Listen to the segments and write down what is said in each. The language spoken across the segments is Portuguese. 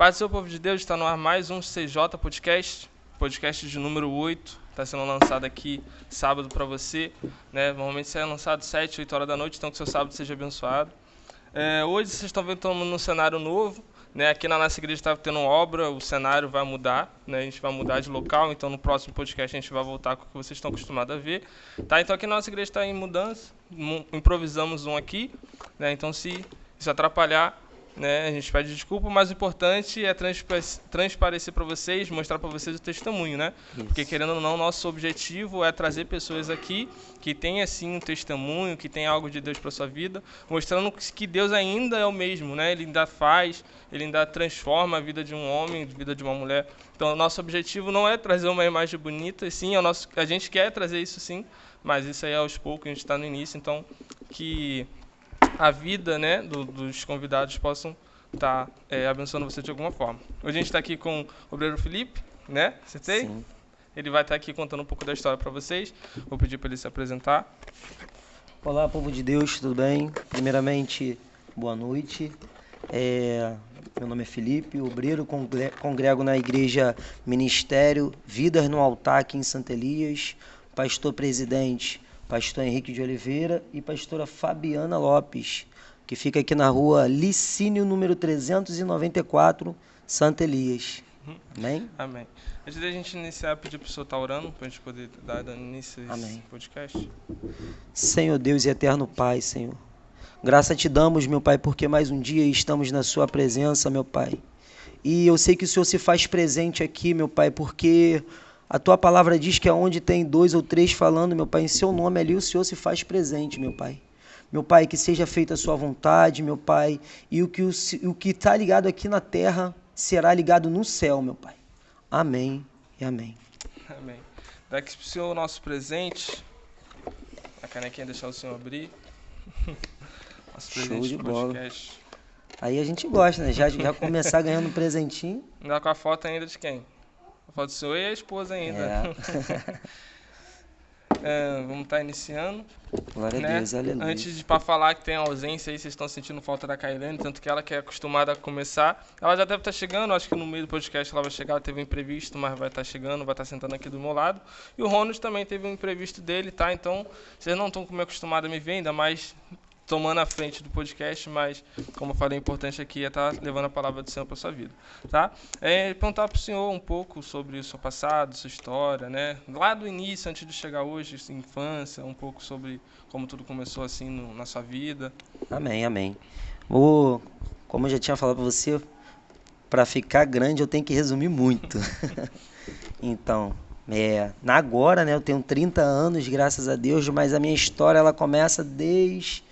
Paz do seu povo de Deus, está no ar mais um CJ Podcast, podcast de número 8, está sendo lançado aqui sábado para você, né? Normalmente sai lançado 7, 8 horas da noite, então que seu sábado seja abençoado. Hoje vocês estão vendo, estamos num cenário novo, né? Aqui na nossa igreja está tendo obra, o cenário vai mudar, né? A gente vai mudar de local, então no próximo podcast a gente vai voltar com o que vocês estão acostumados a ver, tá? Então aqui na nossa igreja está em mudança, improvisamos um aqui, né? Então se isso atrapalhar, né, a gente pede desculpa, mas o importante é transparecer para vocês, mostrar para vocês o testemunho, né? Isso. Porque querendo ou não, nosso objetivo é trazer pessoas aqui que têm assim um testemunho, que tem algo de Deus para sua vida, mostrando que Deus ainda é o mesmo, né? Ele ainda faz, ele ainda transforma a vida de um homem, a vida de uma mulher. Então, o nosso objetivo não é trazer uma imagem bonita, sim, a gente quer trazer isso sim, mas isso aí é aos poucos, a gente está no início, então que a vida, né, dos convidados possam estar abençoando você de alguma forma. Hoje a gente está aqui com o obreiro Felipe, né? Acertei? Sim. Ele vai estar aqui contando um pouco da história para vocês. Vou pedir para ele se apresentar. Olá, povo de Deus, tudo bem? Primeiramente, boa noite. Meu nome é Felipe, obreiro, congrego na igreja Ministério Vidas no Altar aqui em Santa Elias, pastor-presidente, pastor Henrique de Oliveira e pastora Fabiana Lopes, que fica aqui na rua Licínio, número 394, Santa Elias. Amém? Amém. Antes da gente iniciar, pedir para o senhor estar orando, para a gente poder dar início a esse podcast. Senhor Deus e eterno Pai, Senhor, graça te damos, meu Pai, porque mais um dia estamos na sua presença, meu Pai. E eu sei que o Senhor se faz presente aqui, meu Pai, porque a tua palavra diz que aonde tem 2 ou 3 falando, meu Pai, em seu nome ali o Senhor se faz presente, meu Pai. Meu Pai, que seja feita a sua vontade, meu Pai, e o que está ligado aqui na terra será ligado no céu, meu Pai. Amém e amém. Amém. Daqui para o senhor o nosso presente. A canequinha deixar o senhor abrir. Nosso presente de do bola. podcast. Aí a gente gosta, né? Já começar ganhando um presentinho. Ainda com a foto ainda de quem? A foto do senhor e a esposa ainda. Vamos estar iniciando. Glória né? a Deus, aleluia. Antes de para falar que tem ausência aí, vocês estão sentindo falta da Kailane, tanto que ela que é acostumada a começar. Ela já deve estar chegando, acho que no meio do podcast ela vai chegar, ela teve um imprevisto, mas vai estar chegando, vai estar sentando aqui do meu lado. E o Ronald também teve um imprevisto dele, tá? Então, vocês não estão como acostumados a me ver, ainda mais tomando a frente do podcast, mas, como eu falei, o importante aqui é estar levando a palavra do Senhor para a sua vida, tá? Perguntar para o Senhor um pouco sobre o seu passado, sua história, né? Lá do início, antes de chegar hoje, sua infância, um pouco sobre como tudo começou assim na sua vida. Amém, amém. Como eu já tinha falado para você, para ficar grande eu tenho que resumir muito. Então, agora, né, eu tenho 30 anos, graças a Deus, mas a minha história ela começa desde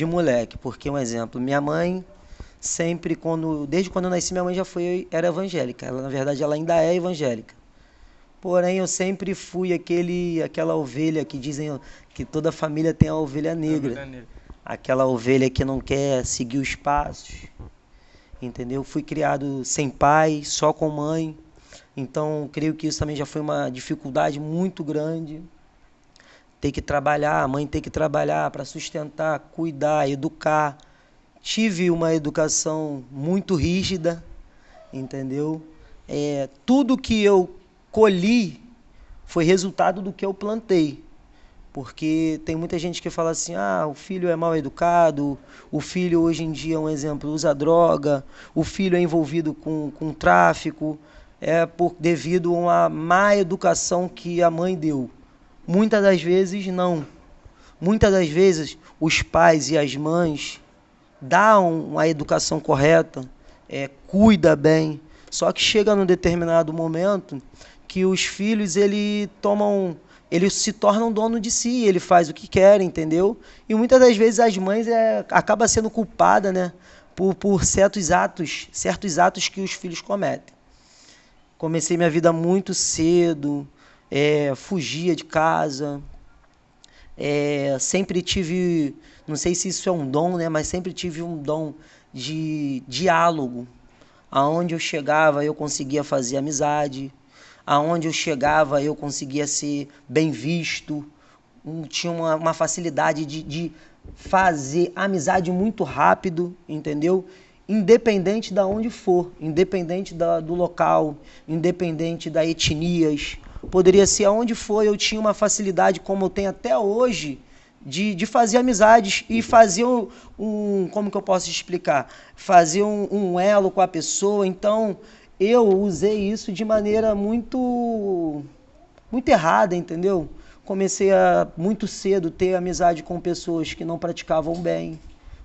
moleque, porque um exemplo, minha mãe sempre desde quando eu nasci minha mãe era evangélica, na verdade ela ainda é evangélica. Porém eu sempre fui aquela ovelha que dizem que toda família tem a ovelha negra. Aquela ovelha que não quer seguir os passos. Entendeu? Fui criado sem pai, só com mãe. Então, creio que isso também já foi uma dificuldade muito grande. Ter que trabalhar, a mãe ter que trabalhar para sustentar, cuidar, educar. Tive uma educação muito rígida, entendeu? Tudo que eu colhi foi resultado do que eu plantei. Porque tem muita gente que fala assim, o filho é mal educado, o filho hoje em dia, um exemplo, usa droga, o filho é envolvido com tráfico, devido a uma má educação que a mãe deu. Muitas das vezes, não. Muitas das vezes, os pais e as mães dão a educação correta, cuida bem, só que chega num determinado momento que os filhos, eles se tornam dono de si, ele faz o que quer, entendeu? E muitas das vezes as mães acabam sendo culpadas, né, por certos atos que os filhos cometem. Comecei minha vida muito cedo, fugia de casa, sempre tive, não sei se isso é um dom, né, mas sempre tive um dom de diálogo. Aonde eu chegava, eu conseguia fazer amizade. Aonde eu chegava, eu conseguia ser bem visto. Tinha uma facilidade de fazer amizade muito rápido, entendeu? independente de onde for, independente do local, independente das etnias, poderia ser aonde for, eu tinha uma facilidade, como eu tenho até hoje, de fazer amizades e fazer como que eu posso explicar? Fazer um elo com a pessoa. Então, eu usei isso de maneira muito errada, entendeu? Comecei a, muito cedo, ter amizade com pessoas que não praticavam bem.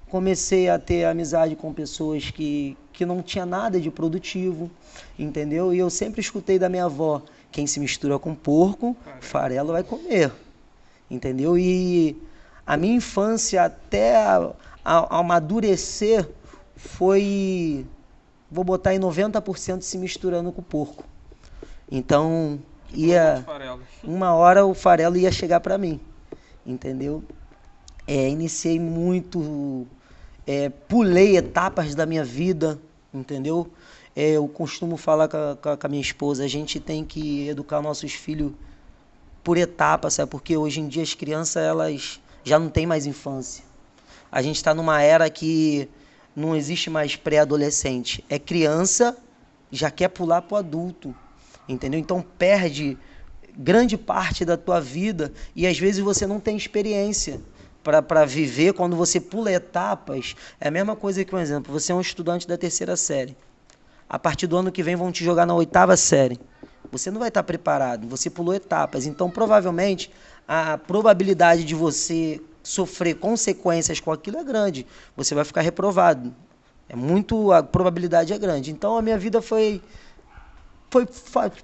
Comecei a ter amizade com pessoas que não tinha nada de produtivo, entendeu? E eu sempre escutei da minha avó, quem se mistura com porco, farelo vai comer, entendeu? E a minha infância até amadurecer foi, vou botar em 90% se misturando com porco. Então, uma hora o farelo ia chegar para mim, entendeu? Iniciei muito, pulei etapas da minha vida, entendeu? Eu costumo falar com a minha esposa, a gente tem que educar nossos filhos por etapas, sabe? Porque hoje em dia as crianças, elas já não têm mais infância. A gente está numa era que não existe mais pré-adolescente. É criança, já quer pular para o adulto, entendeu? Então perde grande parte da tua vida e às vezes você não tem experiência para viver. Quando você pula etapas, é a mesma coisa que, por exemplo, você é um estudante da 3ª série. A partir do ano que vem vão te jogar na 8ª série. Você não vai estar preparado, você pulou etapas. Então, provavelmente, a probabilidade de você sofrer consequências com aquilo é grande. Você vai ficar reprovado. A probabilidade é grande. Então, a minha vida foi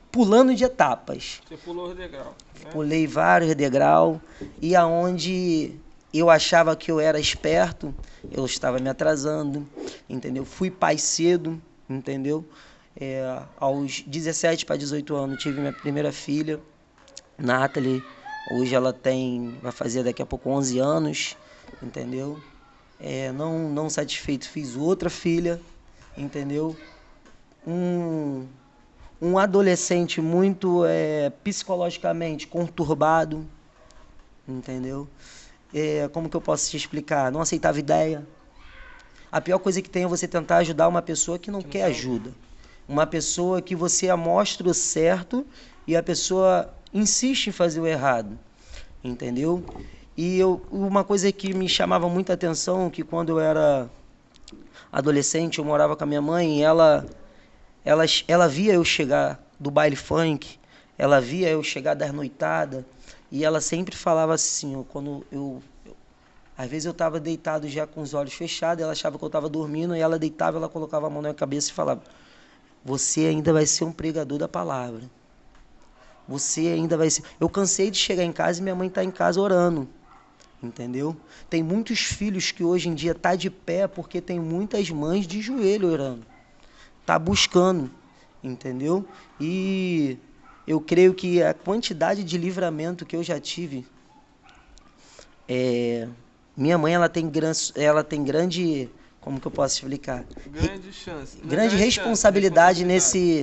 pulando de etapas. Você pulou o degrau, né? Pulei vários degraus e aonde eu achava que eu era esperto, eu estava me atrasando, entendeu? Fui pai cedo, entendeu? Aos 17 para 18 anos tive minha primeira filha, Nathalie. Hoje ela vai fazer daqui a pouco 11 anos, entendeu? Não satisfeito, fiz outra filha, entendeu? Um adolescente muito psicologicamente conturbado, entendeu? Como que eu posso te explicar? Não aceitava ideia. A pior coisa que tem é você tentar ajudar uma pessoa que não quer ajuda. Uma pessoa que você mostra o certo e a pessoa insiste em fazer o errado, entendeu? E uma coisa que me chamava muita atenção, que quando eu era adolescente, eu morava com a minha mãe e ela via eu chegar do baile funk, ela via eu chegar das noitadas, e ela sempre falava assim, às vezes eu estava deitado já com os olhos fechados, ela achava que eu estava dormindo, e ela deitava, ela colocava a mão na minha cabeça e falava: você ainda vai ser um pregador da palavra. Você ainda vai ser... Eu cansei de chegar em casa e minha mãe está em casa orando, entendeu? Tem muitos filhos que hoje em dia tá de pé porque tem muitas mães de joelho orando. Tá buscando, entendeu? E eu creio que a quantidade de livramento que eu já tive, minha mãe ela tem grande, como que eu posso explicar? Grande chance. Grande responsabilidade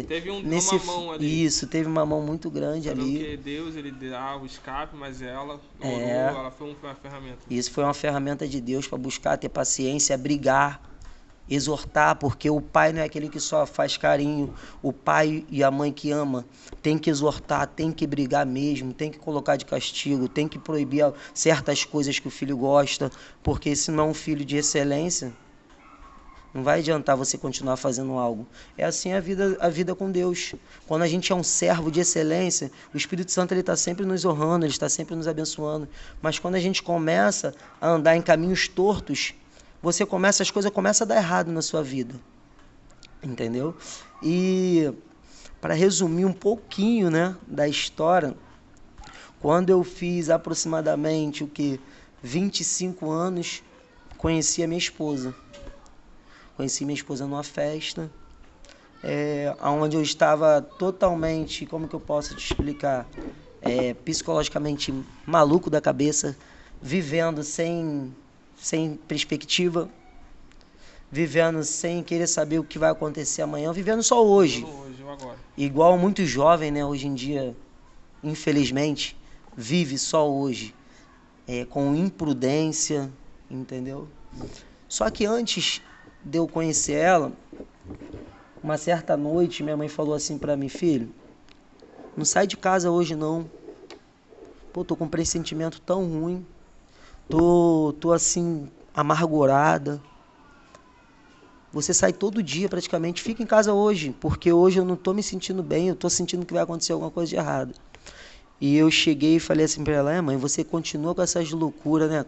Teve uma mão ali. Isso, teve uma mão muito grande ali. Porque Deus, ele dá o escape, mas ela orou, ela foi uma ferramenta. Isso foi uma ferramenta de Deus para buscar ter paciência, brigar, exortar, porque o pai não é aquele que só faz carinho. O pai e a mãe que ama tem que exortar, tem que brigar mesmo, tem que colocar de castigo, tem que proibir certas coisas que o filho gosta, porque se não é um filho de excelência, não vai adiantar você continuar fazendo algo. É assim a vida com Deus. Quando a gente é um servo de excelência, o Espírito Santo está sempre nos honrando, ele está sempre nos abençoando. Mas quando a gente começa a andar em caminhos tortos, as coisas começam a dar errado na sua vida. Entendeu? E para resumir um pouquinho, né, da história, quando eu fiz aproximadamente 25 anos, conheci a minha esposa. Conheci minha esposa numa festa, onde eu estava totalmente, como que eu posso te explicar, psicologicamente maluco da cabeça, vivendo sem perspectiva, vivendo sem querer saber o que vai acontecer amanhã, vivendo só hoje. Agora. Igual muito jovem, né, hoje em dia, infelizmente, vive só hoje, com imprudência, entendeu? Só que antes de eu conhecer ela, uma certa noite, minha mãe falou assim pra mim, filho, não sai de casa hoje não. Pô, tô com um pressentimento tão ruim. Tô assim, amargurada. Você sai todo dia praticamente, fica em casa hoje, porque hoje eu não tô me sentindo bem, eu tô sentindo que vai acontecer alguma coisa de errado. E eu cheguei e falei assim pra ela, mãe, você continua com essas loucuras, né?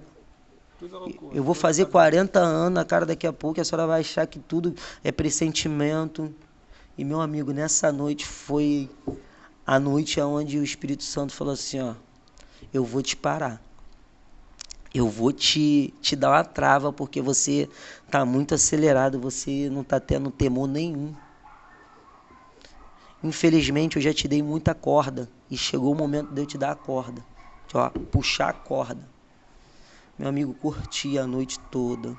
Tudo é loucura. Eu vou fazer 40 anos na cara daqui a pouco, e a senhora vai achar que tudo é pressentimento. E meu amigo, nessa noite foi a noite onde o Espírito Santo falou assim, ó, eu vou te parar. Eu vou te dar uma trava, porque você tá muito acelerado, você não tá tendo temor nenhum. Infelizmente, eu já te dei muita corda, e chegou o momento de eu te dar a corda. Ó, puxar a corda. Meu amigo, curti a noite toda.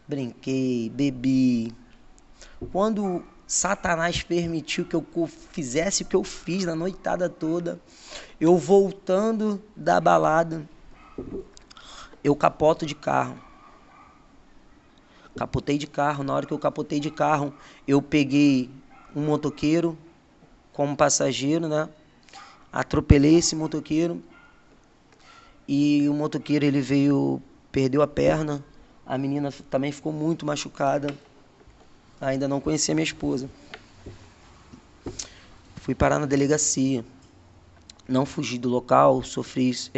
Brinquei, bebi. Quando Satanás permitiu que eu fizesse o que eu fiz na noitada toda, eu voltando da balada, eu capoto de carro. Capotei de carro. Na hora que eu capotei de carro, eu peguei um motoqueiro como passageiro, né? Atropelei esse motoqueiro. E o motoqueiro, ele veio, perdeu a perna. A menina também ficou muito machucada. Ainda não conhecia minha esposa. Fui parar na delegacia. Não fugi do local, fiz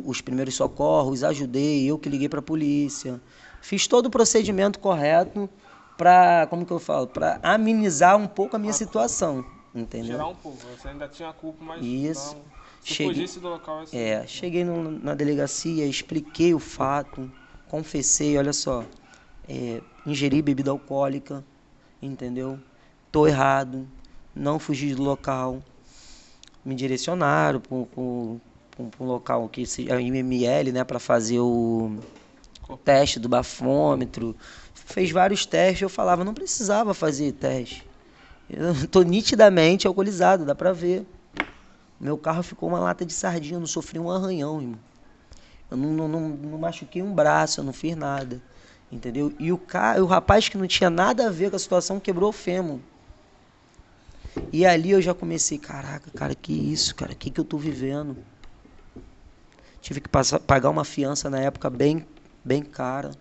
os primeiros socorros, ajudei, eu que liguei para a polícia. Fiz todo o procedimento correto para, como que eu falo, para amenizar um pouco a minha situação, entendeu? Tirar um pouco, você ainda tinha culpa, mas Isso. não, se fugisse do local... Assim, cheguei na delegacia, expliquei o fato, confessei, olha só, ingeri bebida alcoólica, entendeu? Tô errado, não fugi do local. Me direcionaram para um local que é o IML, né, para fazer o teste do bafômetro. Fez vários testes, eu falava, não precisava fazer teste. Eu estou nitidamente alcoolizado, dá para ver. Meu carro ficou uma lata de sardinha, eu não sofri um arranhão, irmão. Eu não machuquei um braço, eu não fiz nada. Entendeu? E o rapaz que não tinha nada a ver com a situação quebrou o fêmur. E ali eu já comecei, caraca, cara, que isso, cara, que eu tô vivendo? Tive que pagar uma fiança na época bem cara,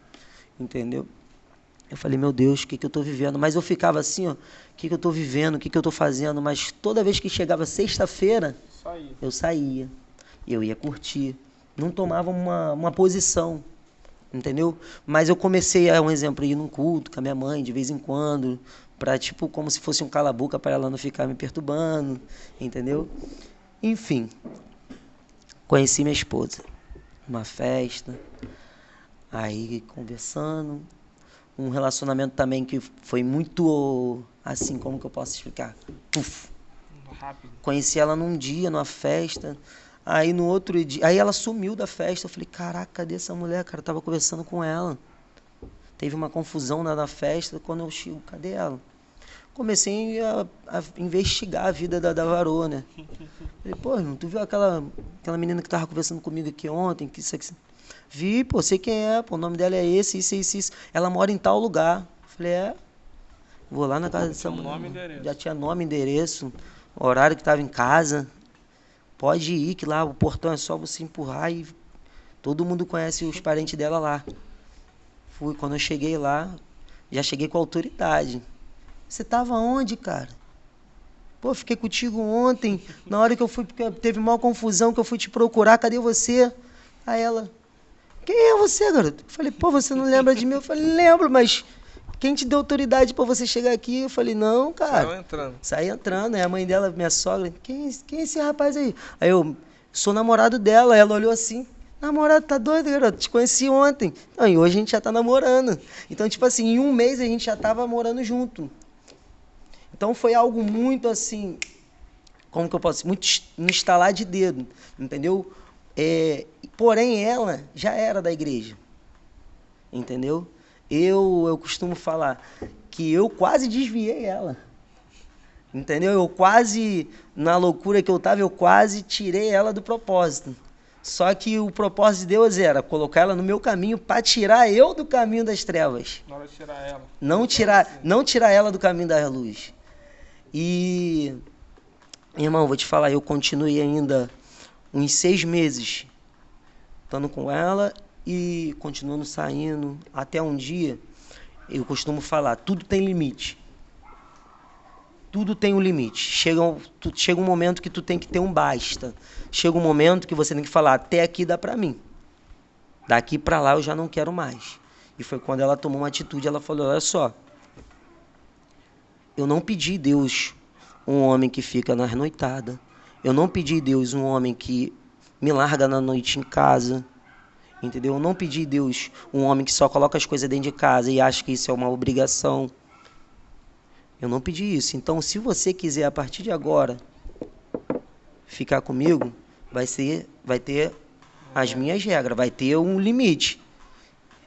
entendeu? Eu falei, meu Deus, o que eu tô vivendo? Mas eu ficava assim, ó, o que eu tô vivendo, o que eu tô fazendo? Mas toda vez que chegava sexta-feira, eu saía, eu ia curtir, não tomava uma posição, entendeu? Mas eu comecei, um exemplo, ir num culto com a minha mãe, de vez em quando, pra, tipo, como se fosse um cala-boca para ela não ficar me perturbando, entendeu? Enfim, conheci minha esposa, numa festa, aí conversando, um relacionamento também que foi muito, assim, como que eu posso explicar? Puf. Rápido. Conheci ela num dia, numa festa, aí no outro dia, aí ela sumiu da festa, eu falei, caraca, cadê essa mulher, cara? Eu tava conversando com ela. Teve uma confusão na festa, quando eu chego, cadê ela? Comecei a investigar a vida da varoa, né? Falei, pô, irmão, tu viu aquela menina que tava conversando comigo aqui ontem? Que isso aqui... Vi, pô, sei quem é, pô, o nome dela é esse, isso. Ela mora em tal lugar. Falei, vou lá na casa dessa mulher. Já tinha nome, endereço, horário que tava em casa. Pode ir, que lá o portão é só você empurrar e todo mundo conhece os parentes dela lá. Fui, quando eu cheguei lá, já cheguei com autoridade. Você tava onde, cara? Pô, fiquei contigo ontem, na hora que eu fui, porque teve uma confusão, que eu fui te procurar, cadê você? Aí ela, quem é você, garoto? Eu falei, pô, você não lembra de mim? Eu falei, lembro, mas quem te deu autoridade pra você chegar aqui? Eu falei, não, cara. Saí entrando, aí a mãe dela, minha sogra, quem é esse rapaz aí? Aí eu, sou namorado dela, ela olhou assim, namorado, tá doido, garoto? Te conheci ontem. Não, e hoje a gente já tá namorando. Então, tipo assim, em um mês a gente já tava morando junto. Então foi algo muito assim, como que eu posso dizer, muito no estalar de dedo, entendeu? Porém, ela já era da igreja, entendeu? Eu costumo falar que eu quase desviei ela, entendeu? Eu quase, na loucura que eu tava, eu quase tirei ela do propósito. Só que o propósito de Deus era colocar ela no meu caminho para tirar eu do caminho das trevas. Na hora de tirar ela. Não tirar ela do caminho da luz. E, irmão, vou te falar, eu continuei ainda uns 6 meses estando com ela e continuando saindo. Até um dia, eu costumo falar, tudo tem limite. Tudo tem um limite. Chega um momento que tu tem que ter um basta. Chega um momento que você tem que falar, até aqui dá pra mim. Daqui pra lá eu já não quero mais. E foi quando ela tomou uma atitude, ela falou, olha só, eu não pedi a Deus um homem que fica nas noitadas. Eu não pedi a Deus um homem que me larga na noite em casa. Entendeu? Eu não pedi a Deus um homem que só coloca as coisas dentro de casa e acha que isso é uma obrigação. Eu não pedi isso. Então, se você quiser, a partir de agora, ficar comigo, vai ter as minhas regras, vai ter um limite.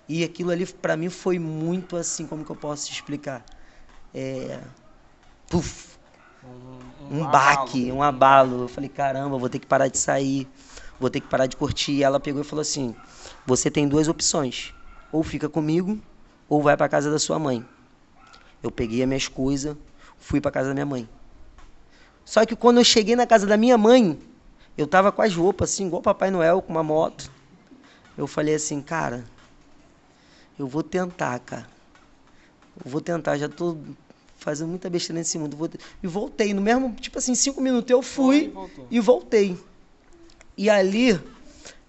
E aquilo ali, pra mim, foi muito assim, como que eu posso te explicar? Um baque, um abalo. Eu falei, caramba, vou ter que parar de sair, vou ter que parar de curtir. E ela pegou e falou assim, você tem 2 opções, ou fica comigo, ou vai pra casa da sua mãe. Eu peguei as minhas coisas, fui pra casa da minha mãe. Só que quando eu cheguei na casa da minha mãe, eu tava com as roupas assim, igual Papai Noel, com uma moto. Eu falei assim, cara, eu vou tentar, cara. Eu vou tentar, já tô fazendo muita besteira nesse mundo. E voltei, no mesmo, tipo assim, 5 minutos eu fui e voltei. E ali,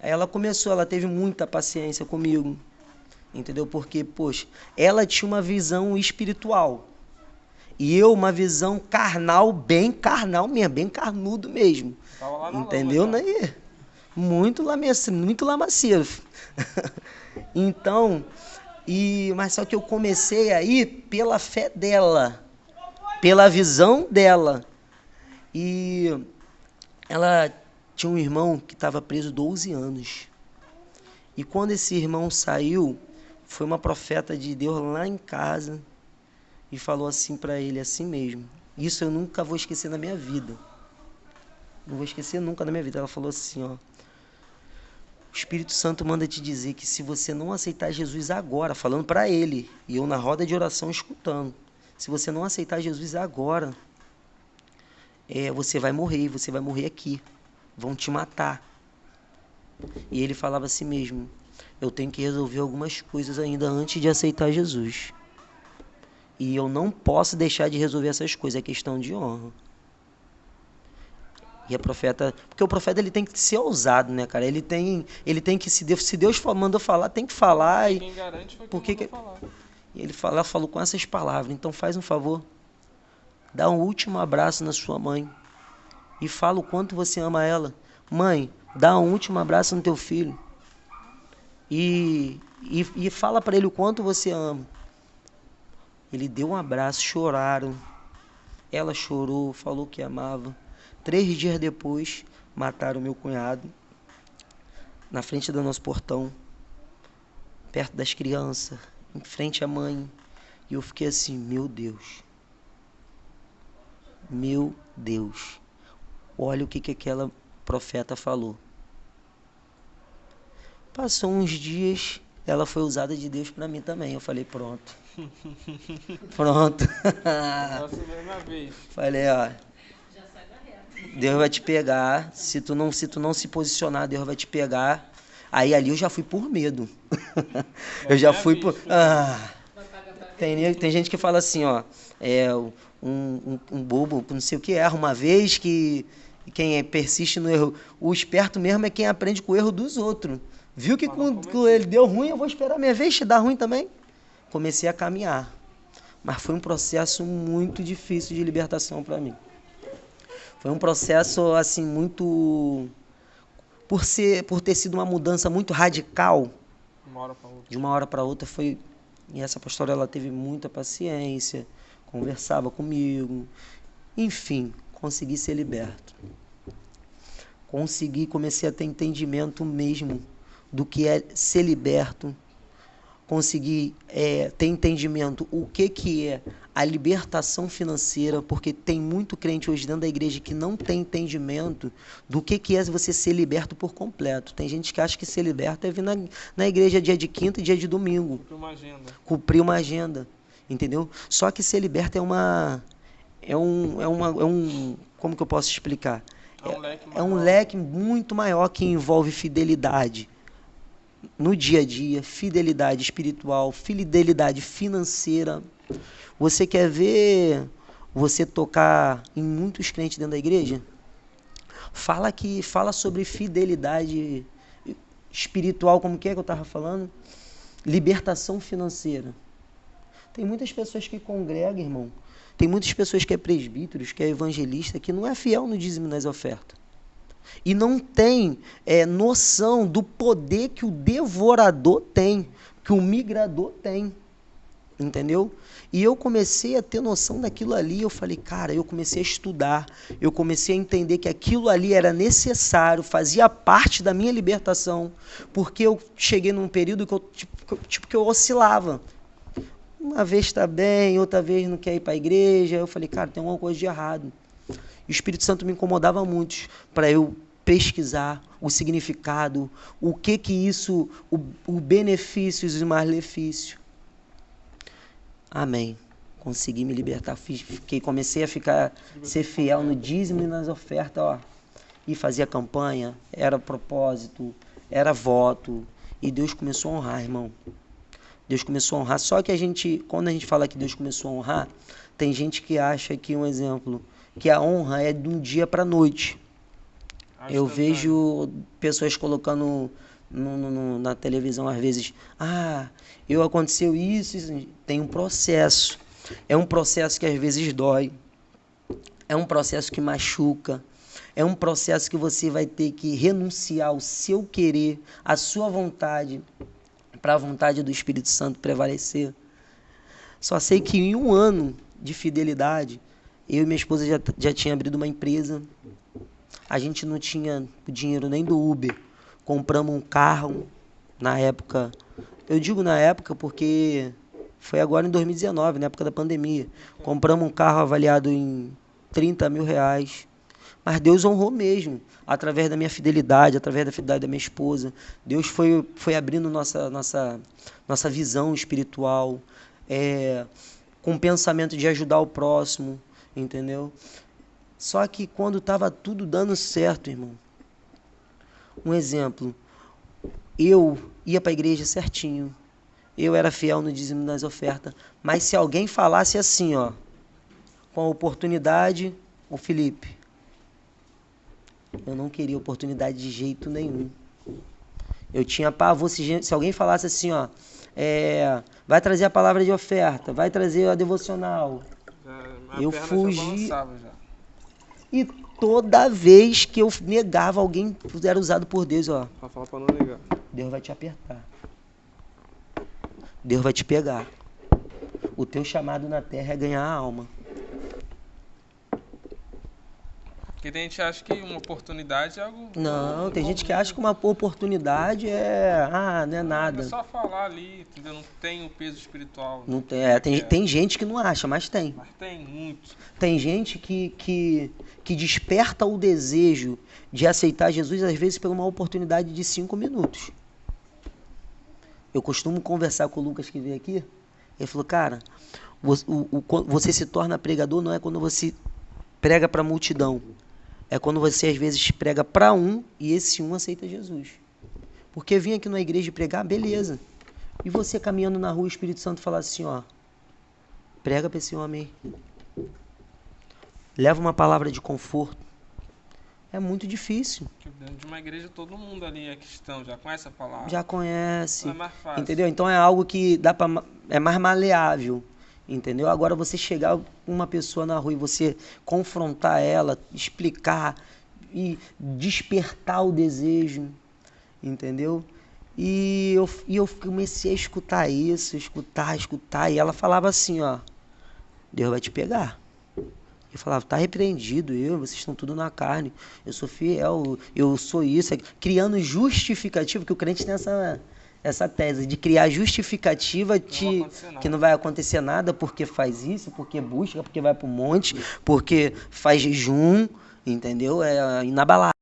ela começou, ela teve muita paciência comigo. Entendeu? Porque, poxa, ela tinha uma visão espiritual. E eu uma visão carnal, bem carnal mesmo, bem carnudo mesmo. Tava lá na entendeu? lama, Né? Muito lamaceiro. Então, mas só que eu comecei aí pela fé dela, pela visão dela. E ela tinha um irmão que estava preso 12 anos. E quando esse irmão saiu, foi uma profeta de Deus lá em casa e falou assim para ele, assim mesmo. Isso eu nunca vou esquecer na minha vida. Não vou esquecer nunca na minha vida. Ela falou assim, ó. O Espírito Santo manda te dizer que se você não aceitar Jesus agora, falando para ele, e eu na roda de oração escutando, se você não aceitar Jesus agora, você vai morrer aqui. Vão te matar. E ele falava assim mesmo, eu tenho que resolver algumas coisas ainda antes de aceitar Jesus. E eu não posso deixar de resolver essas coisas, é questão de honra. E a profeta, porque o profeta ele tem que ser ousado, né, cara? Ele tem que, se Deus mandou falar, tem que falar. E quem garante foi porque quem mandou falar. E ele falou com essas palavras, então faz um favor, dá um último abraço na sua mãe e fala o quanto você ama ela. Mãe, dá um último abraço no teu filho e fala para ele o quanto você ama. Ele deu um abraço, choraram. Ela chorou, falou que amava. 3 dias depois, mataram meu cunhado na frente do nosso portão, perto das crianças, em frente à mãe. E eu fiquei assim, meu Deus, olha o que aquela profeta falou. Passou uns dias, ela foi usada de Deus para mim também. Eu falei, pronto. Falei, ó, Deus vai te pegar. Se tu não se posicionar, Deus vai te pegar. Aí ali eu já fui por medo. Eu já fui por... Tem gente que fala assim, ó, um bobo, não sei o que erra uma vez, que quem persiste no erro. O esperto mesmo é quem aprende com o erro dos outros. Viu que quando ele deu ruim, eu vou esperar a minha vez, te dar ruim também. Comecei a caminhar. Mas foi um processo muito difícil de libertação para mim. Foi um processo, assim, muito... Por ter sido uma mudança muito radical, de uma hora para outra, foi... E essa pastora, ela teve muita paciência, conversava comigo. Enfim, consegui ser liberto. Comecei a ter entendimento mesmo do que é ser liberto. Consegui ter entendimento o que é a libertação financeira, porque tem muito crente hoje dentro da igreja que não tem entendimento do que é você ser liberto por completo. Tem gente que acha que ser liberto é vir na igreja dia de quinta e dia de domingo. Cumprir uma agenda. Cumprir uma agenda, entendeu? Só que ser liberto como que eu posso explicar? É um leque muito maior que envolve fidelidade no dia a dia, fidelidade espiritual, fidelidade financeira. Você quer ver você tocar em muitos crentes dentro da igreja? Fala sobre fidelidade espiritual, como que eu estava falando? Libertação financeira. Tem muitas pessoas que congregam, irmão. Tem muitas pessoas que é presbíteros, que é evangelista, que não é fiel no dízimo e nas ofertas. E não tem noção do poder que o devorador tem, que o migrador tem. Entendeu? E eu comecei a ter noção daquilo ali. Eu falei, cara, eu comecei a estudar. Eu comecei a entender que aquilo ali era necessário, fazia parte da minha libertação. Porque eu cheguei num período que eu oscilava. Uma vez está bem, outra vez não quer ir para a igreja. Eu falei, cara, tem alguma coisa de errado. E o Espírito Santo me incomodava muito para eu pesquisar o significado, o que isso, o benefícios e malefício. Amém. Consegui me libertar. Comecei a ser fiel no dízimo e nas ofertas, ó. E fazia campanha, era propósito, era voto. E Deus começou a honrar, irmão. Deus começou a honrar. Só que quando a gente fala que Deus começou a honrar, tem gente que acha que, um exemplo, que a honra é de um dia para a noite. Eu vejo pessoas colocando na televisão, às vezes, aconteceu isso, tem um processo. É um processo que às vezes dói. É um processo que machuca. É um processo que você vai ter que renunciar ao seu querer, à sua vontade, para a vontade do Espírito Santo prevalecer. Só sei que em 1 ano de fidelidade, eu e minha esposa já tinha abrido uma empresa. A gente não tinha o dinheiro nem do Uber. Compramos um carro na época. Eu digo na época porque foi agora em 2019, na época da pandemia. Compramos um carro avaliado em 30 mil reais. Mas Deus honrou mesmo, através da minha fidelidade, através da fidelidade da minha esposa. Deus foi abrindo nossa visão espiritual, com o pensamento de ajudar o próximo, entendeu? Só que quando estava tudo dando certo, irmão, um exemplo, eu ia para a igreja certinho, eu era fiel no dízimo das ofertas, mas se alguém falasse assim, ó, com a oportunidade, o Felipe, eu não queria oportunidade de jeito nenhum. Eu tinha pavor, se alguém falasse assim, ó, vai trazer a palavra de oferta, vai trazer a devocional, eu fugi. E toda vez que eu negava, alguém era usado por Deus, ó. Pra falar pra não negar. Deus vai te apertar. Deus vai te pegar. O teu chamado na terra é ganhar a alma. Porque tem gente que acha que uma oportunidade é algo... Não, tem gente que acha que uma oportunidade não é nada. É só falar ali, entendeu? Não tem o peso espiritual. Não tem, tem gente que não acha, mas tem. Mas tem muito. Tem gente que desperta o desejo de aceitar Jesus, às vezes, por uma oportunidade de 5 minutos. Eu costumo conversar com o Lucas que veio aqui. Ele falou, cara, você se torna pregador não é quando você prega para a multidão. É quando você, às vezes, prega para um e esse um aceita Jesus. Porque vir aqui na igreja pregar, beleza. E você caminhando na rua, o Espírito Santo fala assim, ó, prega para esse homem aí. Leva uma palavra de conforto. É muito difícil. Dentro de uma igreja todo mundo ali é cristão, já conhece a palavra. Já conhece. Então é mais fácil. Entendeu? Então é algo que é mais maleável. Entendeu? Agora você chegar com uma pessoa na rua e você confrontar ela, explicar e despertar o desejo, entendeu? E eu comecei a escutar isso, escutar, e ela falava assim, ó, Deus vai te pegar. Eu falava, tá repreendido, vocês estão tudo na carne, eu sou fiel, eu sou isso, criando justificativo, que o crente tem essa tese de criar justificativa que não vai acontecer nada porque faz isso, porque busca, porque vai pro monte, porque faz jejum, entendeu? É inabalável.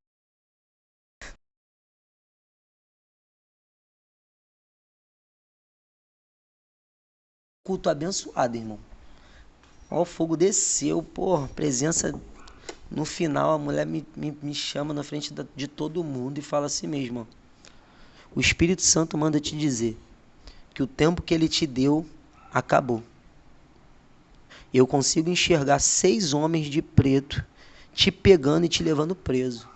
Culto abençoado, irmão. Ó, o fogo desceu, pô, presença. No final, a mulher me chama na frente de todo mundo e fala assim mesmo, ó. O Espírito Santo manda te dizer que o tempo que ele te deu acabou. Eu consigo enxergar 6 homens de preto te pegando e te levando preso.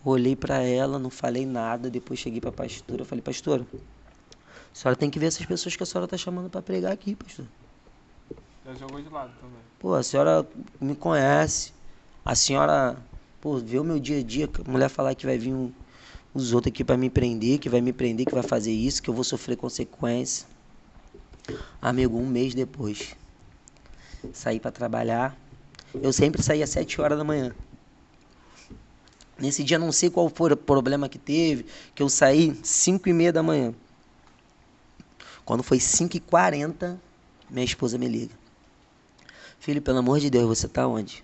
Olhei para ela, não falei nada, depois cheguei para a pastora, falei, pastora, a senhora tem que ver essas pessoas que a senhora está chamando para pregar aqui, pastor. Já jogou de lado também. Pô, a senhora me conhece, a senhora, pô, vê o meu dia a dia, a mulher falar que vai vir os outros aqui para me prender, que vai me prender, que vai fazer isso, que eu vou sofrer consequência. Amigo, 1 mês depois, saí para trabalhar, eu sempre saía às 7 horas da manhã. Nesse dia, não sei qual foi o problema que teve, que eu saí 5h30 da manhã. Quando foi 5h40, minha esposa me liga. Filho, pelo amor de Deus, você tá onde?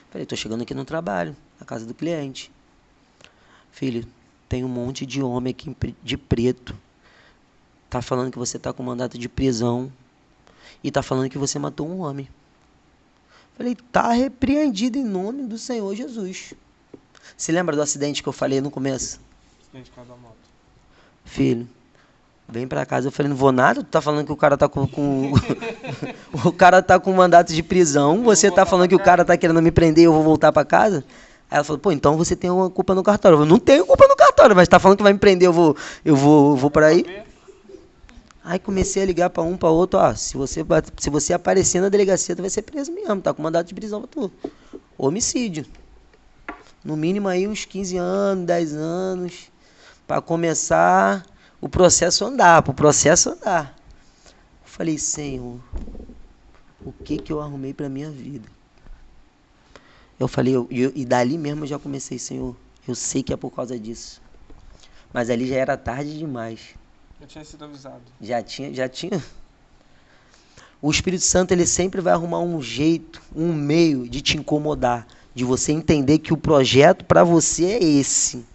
Falei, tô chegando aqui no trabalho, na casa do cliente. Filho, tem um monte de homem aqui de preto. Tá falando que você tá com mandato de prisão. E tá falando que você matou um homem. Falei, tá repreendido em nome do Senhor Jesus. Você lembra do acidente que eu falei no começo? Acidente com a moto. Filho, vem pra casa. Eu falei, não vou nada. Tu tá falando que o cara tá com o cara tá com mandato de prisão. Você tá falando que o cara tá querendo me prender e eu vou voltar pra casa? Aí ela falou, pô, então você tem uma culpa no cartório. Eu falei, não tenho culpa no cartório, mas tá falando que vai me prender, eu vou por aí. Aí comecei a ligar pra um, pra outro, ó, se você aparecer na delegacia, tu vai ser preso mesmo, tá com mandato de prisão pra tu. Homicídio. No mínimo aí uns 15 anos, 10 anos, pra começar o processo andar, Eu falei, Senhor, o que eu arrumei pra minha vida? Eu falei, e dali mesmo eu já comecei, Senhor, eu sei que é por causa disso. Mas ali já era tarde demais. Já tinha sido avisado. Já tinha. O Espírito Santo, ele sempre vai arrumar um jeito, um meio de te incomodar, de você entender que o projeto para você é esse.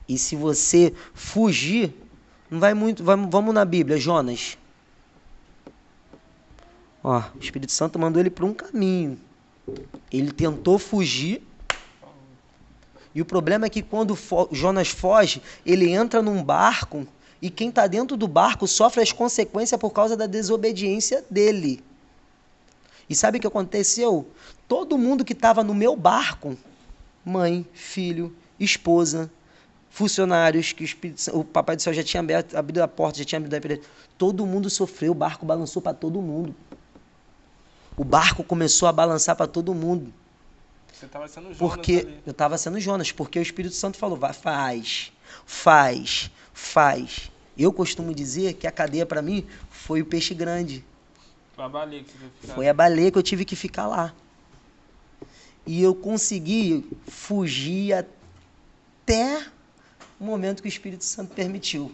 E se você fugir, não vai muito. Vamos na Bíblia, Jonas. Ó, o Espírito Santo mandou ele para um caminho. Ele tentou fugir. E o problema é que quando Jonas foge, ele entra num barco e quem está dentro do barco sofre as consequências por causa da desobediência dele. E sabe o que aconteceu? Todo mundo que estava no meu barco, mãe, filho, esposa, funcionários, que o Papai do Céu já tinha abrido a porta, já tinha abrido a porta, todo mundo sofreu, o barco balançou para todo mundo. O barco começou a balançar para todo mundo. Você estava sendo Jonas porque ali. Eu estava sendo Jonas, porque o Espírito Santo falou, vai, faz. Eu costumo dizer que a cadeia para mim foi o peixe grande. Foi a baleia que você teve que ficar. Foi a baleia que eu tive que ficar lá. E eu consegui fugir até o momento que o Espírito Santo permitiu.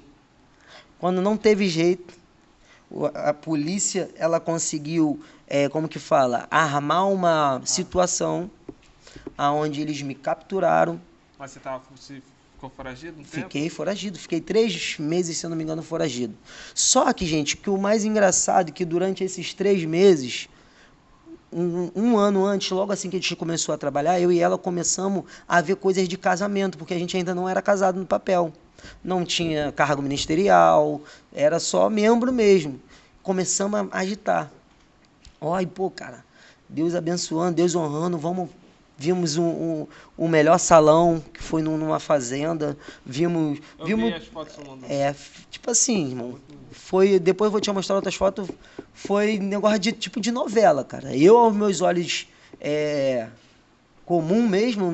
Quando não teve jeito, a polícia, ela conseguiu, armar uma situação onde eles me capturaram. Mas você ficou foragido no tempo? Fiquei foragido, fiquei 3 meses, se eu não me engano, foragido. Só que, gente, que o mais engraçado é que durante esses 3 meses, um ano antes, logo assim que a gente começou a trabalhar, eu e ela começamos a ver coisas de casamento, porque a gente ainda não era casado no papel. Não tinha cargo ministerial, era só membro mesmo. Começamos a agitar. Olha, pô, cara, Deus abençoando, Deus honrando, vimos um melhor salão, que foi numa fazenda, vimos vi as fotos do mundo. Tipo assim, irmão, depois eu vou te mostrar outras fotos, foi negócio de novela, cara. Eu, aos meus olhos comum mesmo,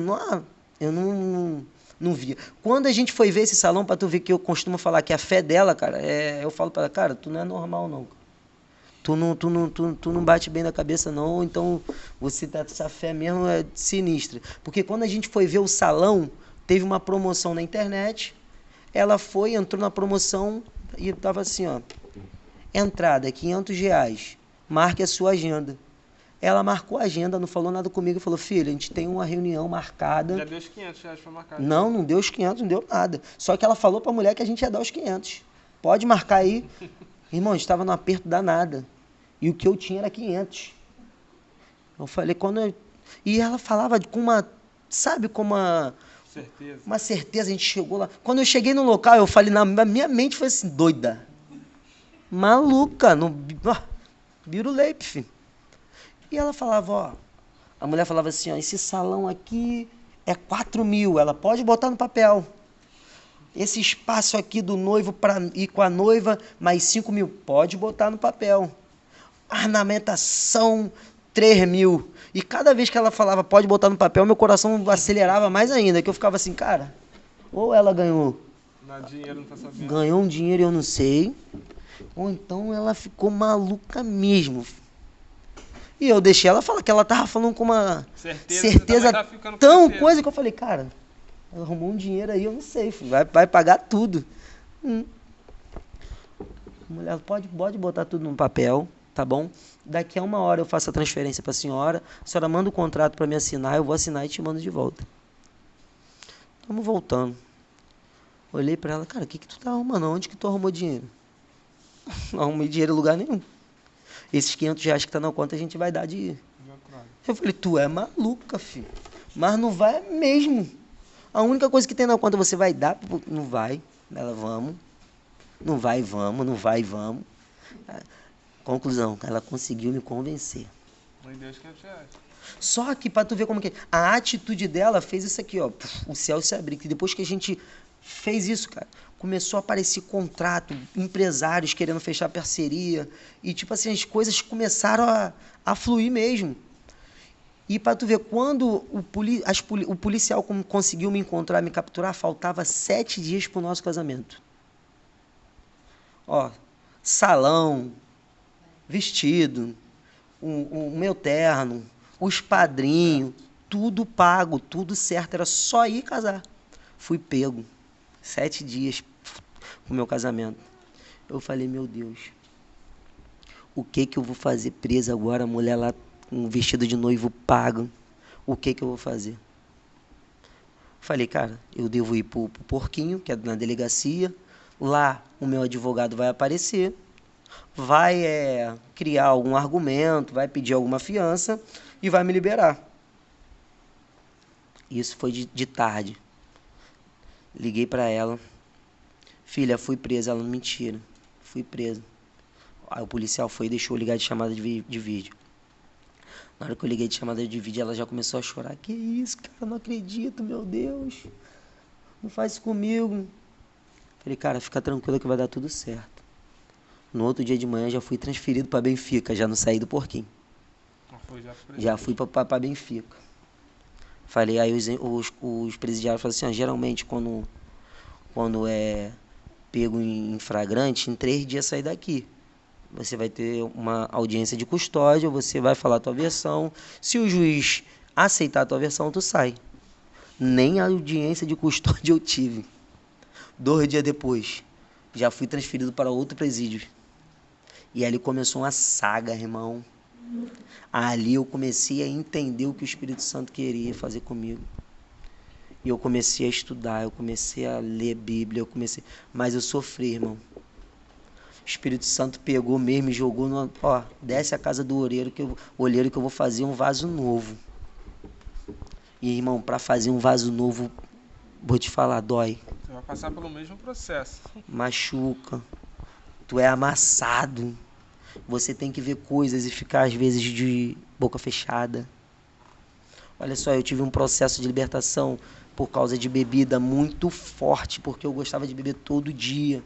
eu não via. Quando a gente foi ver esse salão, pra tu ver que eu costumo falar que a fé dela, cara, eu falo pra ela, cara, tu não é normal não, cara. Tu não bate bem na cabeça não, então essa fé mesmo é sinistra. Porque quando a gente foi ver o salão, teve uma promoção na internet, Ela foi, entrou na promoção e tava assim, ó. Entrada, R$ 500. Marque a sua agenda. Ela marcou a agenda, não falou nada comigo e falou, filha, a gente tem uma reunião marcada. Já deu os R$ 500 pra marcar. Não, não deu os 500, não deu nada. Só que ela falou pra mulher que a gente ia dar os 500. Pode marcar aí. Irmão, a gente estava no aperto danado. E o que eu tinha era 500. Eu falei, E ela falava com uma, sabe, com uma... Certeza. Uma certeza, a gente chegou lá. Quando eu cheguei no local, eu falei, na minha mente foi assim, doida. Maluca, no biruleipe, filho. E ela falava, ó, a mulher falava assim, ó, esse salão aqui é 4 mil, ela pode botar no papel. Esse espaço aqui do noivo para ir com a noiva, mais 5 mil, pode botar no papel. Ornamentação, 3 mil. E cada vez que ela falava, pode botar no papel, meu coração acelerava mais ainda, que eu ficava assim, cara, ou ela ganhou, Dinheiro, não tá sabendo. Ganhou um dinheiro, eu não sei, ou então ela ficou maluca mesmo. E eu deixei ela falar que ela tava falando com uma certeza tão coisa que eu falei, cara, ela arrumou um dinheiro aí, eu não sei, filho, vai pagar tudo. Mulher, pode botar tudo no papel, tá bom? Daqui a 1 hora eu faço a transferência para a senhora manda o contrato para me assinar, eu vou assinar e te mando de volta. Estamos voltando. Olhei para ela, cara, o que tu tá arrumando? Onde que tu arrumou dinheiro? Não arrumei dinheiro em lugar nenhum. Esses R$ 500 que tá na conta a gente vai dar de... Eu falei, tu é maluca, filho. Mas não vai mesmo. A única coisa que tem na conta você vai dar, não vai. Ela, vamos. Não vai, vamos, não vai, vamos. Conclusão, ela conseguiu me convencer. Meu Deus, R$ 500. Só que para tu ver como que a atitude dela fez isso aqui, ó, o céu se abriu. E depois que a gente fez isso, cara, começou a aparecer contrato, empresários querendo fechar parceria e tipo assim as coisas começaram a fluir mesmo. E para tu ver, quando o policial conseguiu me encontrar, me capturar, faltava 7 dias pro nosso casamento. Ó, salão, vestido, o meu terno, os padrinhos, tudo pago, tudo certo, era só ir casar. Fui pego, 7 dias pro meu casamento. Eu falei, meu Deus, o que eu vou fazer presa agora, a mulher lá com um vestido de noivo pago, o que eu vou fazer? Falei, cara, eu devo ir pro Porquinho, que é na delegacia, lá o meu advogado vai aparecer, vai criar algum argumento, vai pedir alguma fiança e vai me liberar. Isso foi de tarde. Liguei para ela. Filha, fui presa. Ela, mentira. Fui presa. Aí o policial foi e deixou eu ligar de chamada de vídeo. Na hora que eu liguei de chamada de vídeo, ela já começou a chorar. Que isso, cara? Não acredito, meu Deus. Não faz isso comigo. Falei, cara, fica tranquila que vai dar tudo certo. No outro dia de manhã já fui transferido para Benfica, já não saí do Porquinho. Já fui para Benfica. Falei, aí os presidiários falaram assim, ó, geralmente quando é pego em flagrante, em 3 dias sai daqui. Você vai ter uma audiência de custódia, você vai falar a tua versão. Se o juiz aceitar a tua versão, tu sai. Nem a audiência de custódia eu tive. 2 dias depois, já fui transferido para outro presídio. E ali começou uma saga, irmão. Ali eu comecei a entender o que o Espírito Santo queria fazer comigo. E eu comecei a estudar, eu comecei a ler Bíblia, mas eu sofri, irmão. O Espírito Santo pegou mesmo e jogou desce a casa do olheiro que eu vou fazer um vaso novo. E, irmão, para fazer um vaso novo, vou te falar, dói. Você vai passar pelo mesmo processo. Machuca. Tu é amassado. Você tem que ver coisas e ficar, às vezes, de boca fechada. Olha só, eu tive um processo de libertação por causa de bebida muito forte, porque eu gostava de beber todo dia.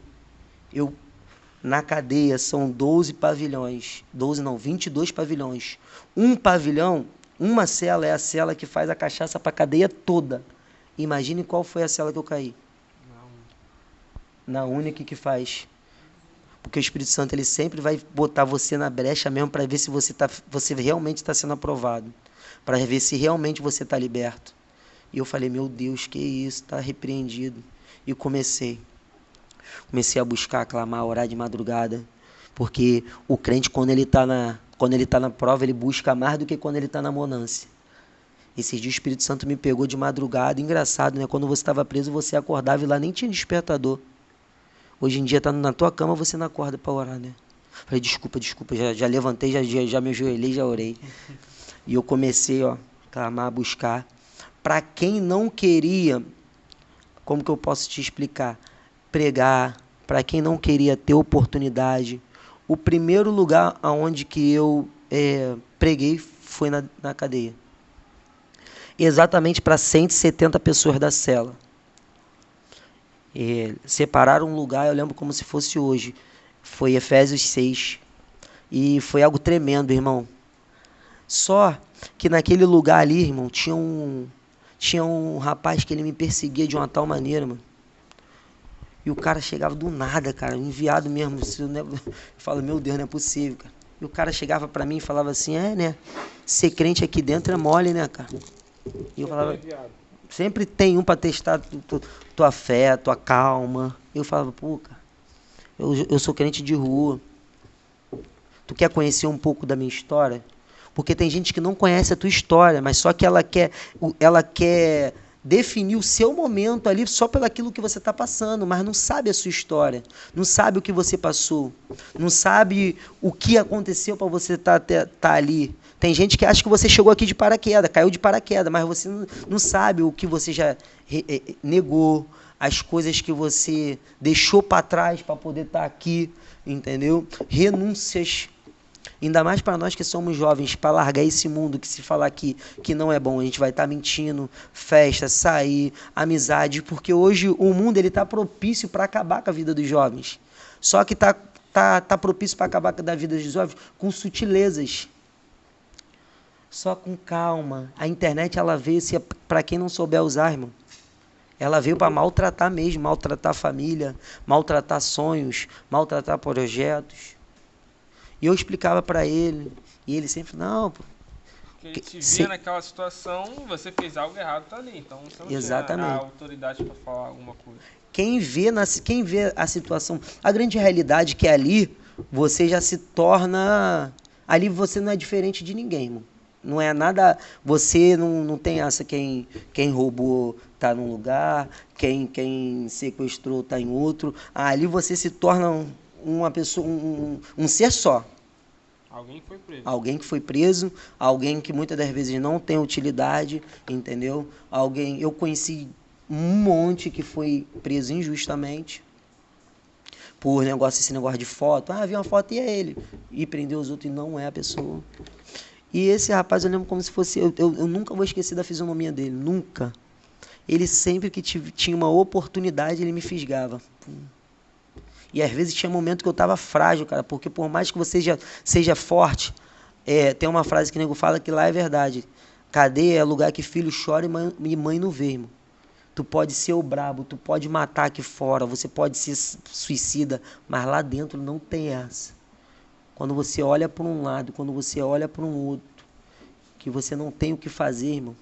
Na cadeia, são 12 pavilhões. 12 não, 22 pavilhões. Um pavilhão, uma cela é a cela que faz a cachaça para a cadeia toda. Imagine qual foi a cela que eu caí. Na única que faz. Porque o Espírito Santo ele sempre vai botar você na brecha mesmo para ver se você realmente está sendo aprovado. Para ver se realmente você está liberto. E eu falei, meu Deus, que isso, está repreendido. E comecei. Comecei a buscar, clamar, orar de madrugada. Porque o crente, quando ele está na prova, ele busca mais do que quando ele está na bonança. Esses dias o Espírito Santo me pegou de madrugada. Engraçado, né? Quando você estava preso, você acordava e lá nem tinha despertador. Hoje em dia, tá na tua cama, você não acorda para orar, né? Falei, desculpa, já levantei, já me ajoelhei, já orei. E eu comecei, ó, a clamar, a buscar. Para quem não queria, como que eu posso te explicar? Pregar, para quem não queria ter oportunidade. O primeiro lugar aonde que eu preguei foi na cadeia. Exatamente para 170 pessoas da cela. Separaram um lugar, eu lembro como se fosse hoje. Foi Efésios 6. E foi algo tremendo, irmão. Só que naquele lugar ali, irmão, tinha um rapaz que ele me perseguia de uma tal maneira, mano. E o cara chegava do nada, cara, enviado mesmo. Eu falo, meu Deus, não é possível, cara. E o cara chegava pra mim e falava assim, né? Ser crente aqui dentro é mole, né, cara? E eu falava, sempre tem um pra testar tua fé, tua calma. Eu falava, pô, cara, eu sou crente de rua. Tu quer conhecer um pouco da minha história? Porque tem gente que não conhece a tua história, mas só que ela quer definir o seu momento ali só pelo aquilo que você está passando, mas não sabe a sua história, não sabe o que você passou, não sabe o que aconteceu para você tá ali. Tem gente que acha que você chegou aqui de paraquedas, caiu de paraquedas, mas você não sabe o que você já negou, as coisas que você deixou para trás para poder estar aqui, entendeu? Renúncias. Ainda mais para nós que somos jovens, para largar esse mundo que se falar que não é bom, a gente vai estar mentindo, festa, sair, amizade, porque hoje o mundo está propício para acabar com a vida dos jovens. Só que tá propício para acabar com a vida dos jovens com sutilezas. Só com calma. A internet, ela veio, para quem não souber usar, irmão, ela veio para maltratar mesmo, maltratar a família, maltratar sonhos, maltratar projetos. E eu explicava para ele, e ele sempre, não, pô. Porque ele te via naquela situação, você fez algo errado, tá ali. Então você não tinha a autoridade para falar alguma coisa. Quem vê a situação, a grande realidade é que ali, você já se torna, ali você não é diferente de ninguém, irmão. Não é nada, você não tem essa, quem roubou tá num lugar, quem sequestrou tá em outro. Ali você se torna uma pessoa, um ser só. Alguém que foi preso. Alguém que foi preso, alguém que muitas das vezes não tem utilidade, entendeu? Eu conheci um monte que foi preso injustamente por esse negócio de foto. Vi uma foto e é ele. E prendeu os outros e não é a pessoa. E esse rapaz, eu lembro como se fosse... Eu nunca vou esquecer da fisionomia dele, nunca. Ele sempre que tinha uma oportunidade, ele me fisgava. E às vezes tinha momento que eu estava frágil, cara, porque por mais que você seja forte, tem uma frase que o nego fala que lá é verdade. Cadeia é lugar que filho chora e mãe não vê, irmão. Tu pode ser o brabo, tu pode matar aqui fora, você pode ser suicida, mas lá dentro não tem essa. Quando você olha para um lado, quando você olha para um outro, que você não tem o que fazer, irmão,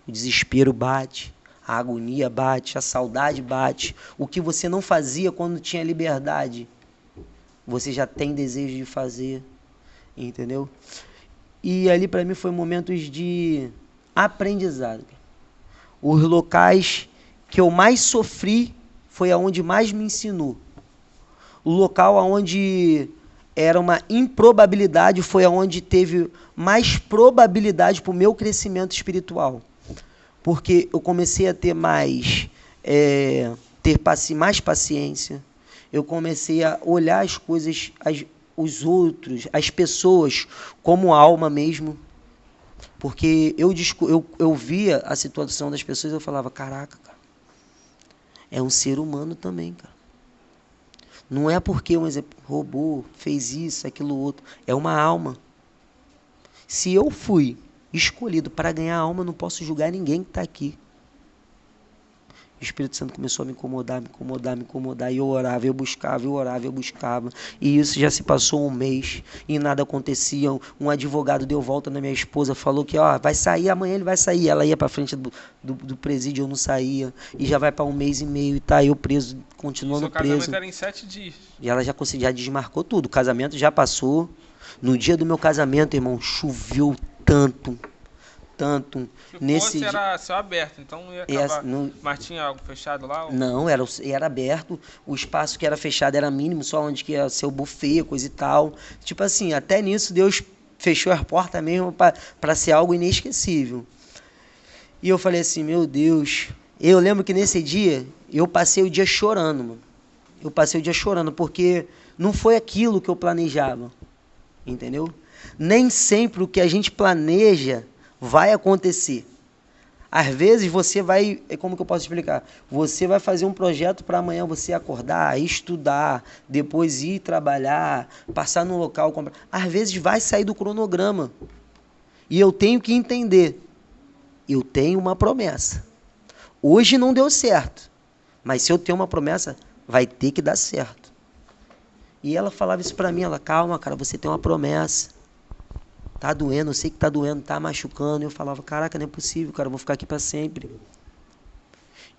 o desespero bate. A agonia bate, a saudade bate. O que você não fazia quando tinha liberdade, você já tem desejo de fazer, entendeu? E ali para mim foi momentos de aprendizado. Os locais que eu mais sofri foi aonde mais me ensinou. O local aonde era uma improbabilidade foi aonde teve mais probabilidade para o meu crescimento espiritual. Porque eu comecei a ter mais paciência, eu comecei a olhar as coisas, os outros, as pessoas, como alma mesmo, porque eu via a situação das pessoas e eu falava, caraca, cara, é um ser humano também, cara. Não é porque um exemplo roubou, fez isso, aquilo, outro, é uma alma. Se eu fui escolhido para ganhar alma, não posso julgar ninguém que está aqui. O Espírito Santo começou a me incomodar, e eu orava, eu buscava, e isso já se passou um mês, e nada acontecia. Um advogado deu volta na minha esposa, falou que vai sair, amanhã ele vai sair. Ela ia para frente do presídio, eu não saía, e já vai para 1 mês e meio, e tá eu preso, continuando preso. Seu casamento era em 7 dias. E ela já desmarcou tudo, o casamento já passou. No dia do meu casamento, irmão, choveu tanto. Se era céu aberto, então não ia acabar. Mas tinha algo fechado lá? Ou... Não, era aberto. O espaço que era fechado era mínimo, só onde que ia ser o buffet, coisa e tal. Tipo assim, até nisso Deus fechou a porta mesmo para ser algo inesquecível. E eu falei assim, meu Deus. Eu lembro que nesse dia, eu passei o dia chorando, mano. Eu passei o dia chorando, porque não foi aquilo que eu planejava. Entendeu? Nem sempre o que a gente planeja vai acontecer. Às vezes você vai, como que eu posso explicar? Você vai fazer um projeto para amanhã você acordar, estudar, depois ir trabalhar, passar no local, comprar. Às vezes vai sair do cronograma. E eu tenho que entender. Eu tenho uma promessa. Hoje não deu certo. Mas se eu tenho uma promessa, vai ter que dar certo. E ela falava isso para mim, calma, cara, você tem uma promessa. Tá doendo, eu sei que tá doendo, tá machucando. Eu falava, caraca, não é possível, cara, eu vou ficar aqui para sempre.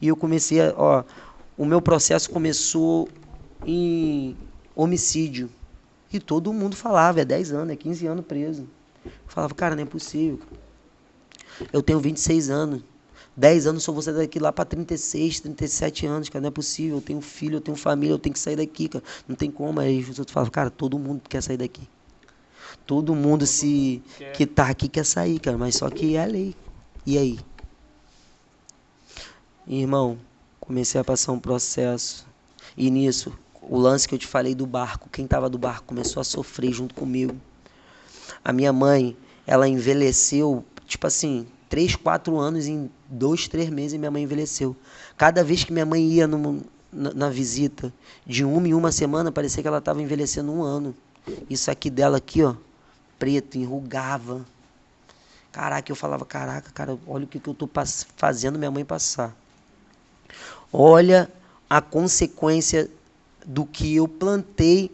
E eu comecei o meu processo começou em homicídio. E todo mundo falava, 10 anos, 15 anos preso. Eu falava, cara, não é possível. Eu tenho 26 anos. 10 anos só vou sair daqui lá para 36, 37 anos, cara, não é possível. Eu tenho filho, eu tenho família, eu tenho que sair daqui, cara. Não tem como. Aí os outros falavam, cara, todo mundo quer sair daqui. Todo mundo que tá aqui quer sair, cara, mas só que é a lei. E aí? Irmão, comecei a passar um processo. E nisso, o lance que eu te falei do barco, quem tava do barco começou a sofrer junto comigo. A minha mãe, ela envelheceu, tipo assim, 3, 4 anos, em 2, 3 meses minha mãe envelheceu. Cada vez que minha mãe ia na visita, de uma em uma semana, parecia que ela estava envelhecendo 1 ano. Isso aqui dela aqui, ó, preto, enrugava. Caraca, eu falava, caraca, cara, olha o que eu tô fazendo minha mãe passar. Olha a consequência do que eu plantei,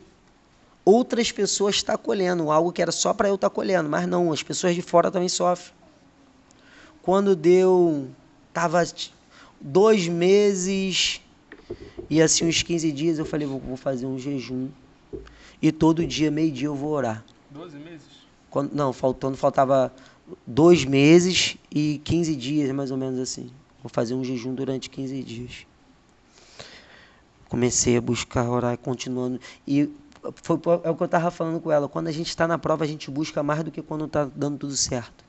outras pessoas estão colhendo, algo que era só para eu estar colhendo, mas não, as pessoas de fora também sofrem. Quando tava 2 meses e assim uns 15 dias, eu falei, vou fazer um jejum. E todo dia, meio-dia, eu vou orar. 12 meses? Faltava 2 meses e 15 dias, mais ou menos assim. Vou fazer um jejum durante 15 dias. Comecei a buscar, orar, continuando. E é o que eu estava falando com ela. Quando a gente está na prova, a gente busca mais do que quando está dando tudo certo.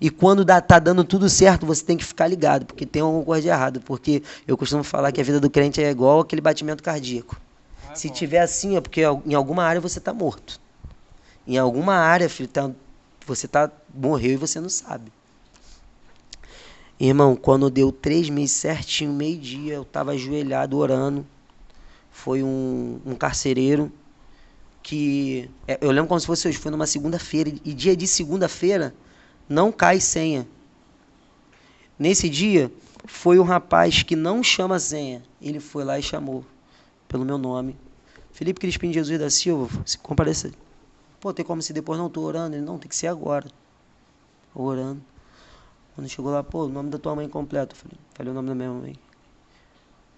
E quando tá dando tudo certo, você tem que ficar ligado, porque tem alguma coisa de errado. Porque eu costumo falar que a vida do crente é igual aquele batimento cardíaco. Se tiver assim, é porque em alguma área você está morto. Em alguma área, filho, você morreu e você não sabe. Irmão, quando deu 3 meses certinho, meio-dia, eu estava ajoelhado orando. Foi um carcereiro que... Eu lembro como se fosse hoje, foi numa segunda-feira. E dia de segunda-feira não cai senha. Nesse dia, foi um rapaz que não chama senha. Ele foi lá e chamou pelo meu nome. Felipe Crispim Jesus da Silva, se compareça. Pô, tem como se depois não tô orando? Ele, não, tem que ser agora. Orando. Quando chegou lá, pô, o nome da tua mãe completo. Falei o nome da minha mãe.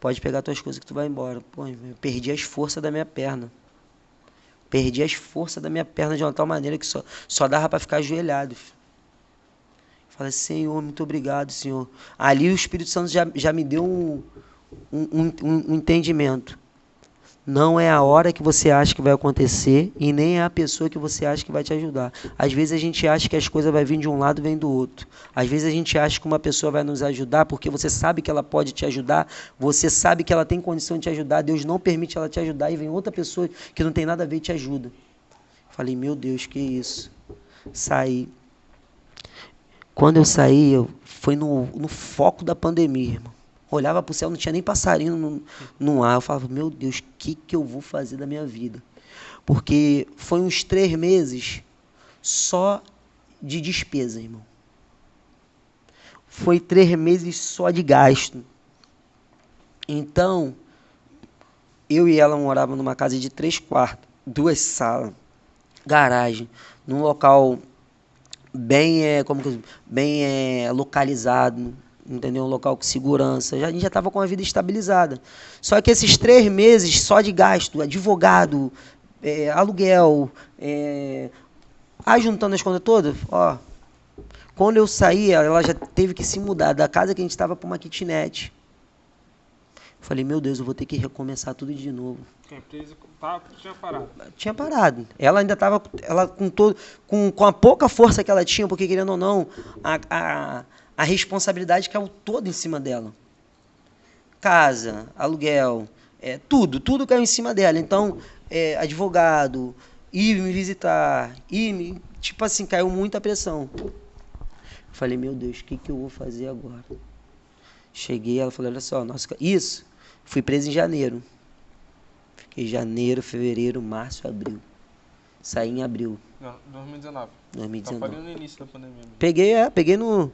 Pode pegar tuas coisas que tu vai embora. Pô, eu perdi as forças da minha perna. Perdi as forças da minha perna de uma tal maneira que só dava para ficar ajoelhado. Falei, Senhor, muito obrigado, Senhor. Ali o Espírito Santo já me deu um entendimento. Não é a hora que você acha que vai acontecer e nem é a pessoa que você acha que vai te ajudar. Às vezes a gente acha que as coisas vão vir de um lado e vem do outro. Às vezes a gente acha que uma pessoa vai nos ajudar porque você sabe que ela pode te ajudar, você sabe que ela tem condição de te ajudar, Deus não permite ela te ajudar e vem outra pessoa que não tem nada a ver e te ajuda. Falei, meu Deus, que isso? Saí. Quando eu saí, foi no foco da pandemia, irmão. Olhava para o céu, não tinha nem passarinho no ar. Eu falava, meu Deus, o que eu vou fazer da minha vida? Porque foi uns 3 meses só de despesa, irmão. Foi 3 meses só de gasto. Então, eu e ela morávamos numa casa de 3 quartos, 2 salas, garagem, num local bem, localizado, entendeu? Um local com segurança. A gente já estava com a vida estabilizada. Só que esses 3 meses só de gasto, advogado, aluguel, juntando as contas todas, ó. Quando eu saí, ela já teve que se mudar da casa que a gente estava para uma kitnet. Falei, meu Deus, eu vou ter que recomeçar tudo de novo. A empresa tinha parado. Tinha parado. Ela ainda estava com a pouca força que ela tinha, porque querendo ou não, a responsabilidade caiu toda em cima dela. Casa, aluguel, tudo caiu em cima dela. Então, advogado, ir me visitar, tipo assim, caiu muita pressão. Falei, meu Deus, o que eu vou fazer agora? Cheguei, ela falou, olha só, fui preso em janeiro. Fiquei janeiro, fevereiro, março, abril. Saí em abril. Não, 2019. 2019. Só falei no início da pandemia. Peguei no...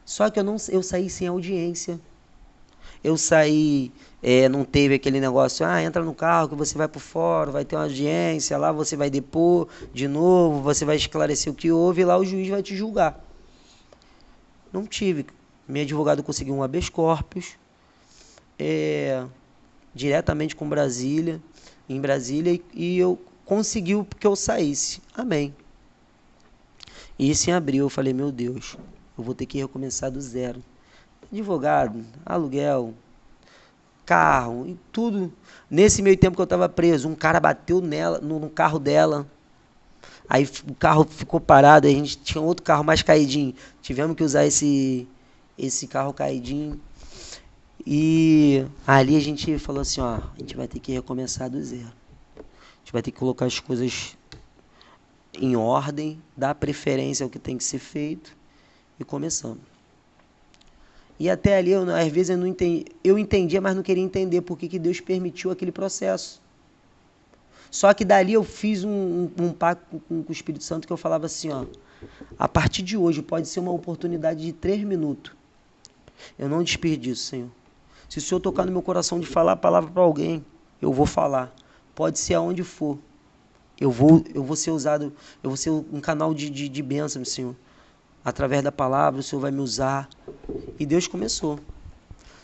Só que eu saí sem audiência. Eu saí, não teve aquele negócio, entra no carro que você vai pro fórum, vai ter uma audiência, lá você vai depor de novo, você vai esclarecer o que houve e lá o juiz vai te julgar. Não tive. Meu advogado conseguiu um habeas corpus, diretamente com Brasília, em Brasília, e eu conseguiu que eu saísse. Amém. E isso em abril, eu falei, meu Deus, eu vou ter que recomeçar do zero. Advogado, aluguel, carro e tudo. Nesse meio tempo que eu estava preso, um cara bateu no carro dela. Aí o carro ficou parado, a gente tinha outro carro mais caidinho. Tivemos que usar esse carro caidinho. E ali a gente falou assim, ó, a gente vai ter que recomeçar do zero. A gente vai ter que colocar as coisas em ordem, dar preferência ao que tem que ser feito e começamos. E até ali, às vezes, eu entendia, mas não queria entender por que Deus permitiu aquele processo. Só que dali eu fiz um pacto com o Espírito Santo que eu falava assim, ó, a partir de hoje pode ser uma oportunidade de 3 minutos. Eu não desperdiço, Senhor. Se o Senhor tocar no meu coração de falar a palavra para alguém, eu vou falar. Pode ser aonde for. Eu vou ser usado, eu vou ser um canal de bênção, Senhor. Através da palavra, o Senhor vai me usar. E Deus começou.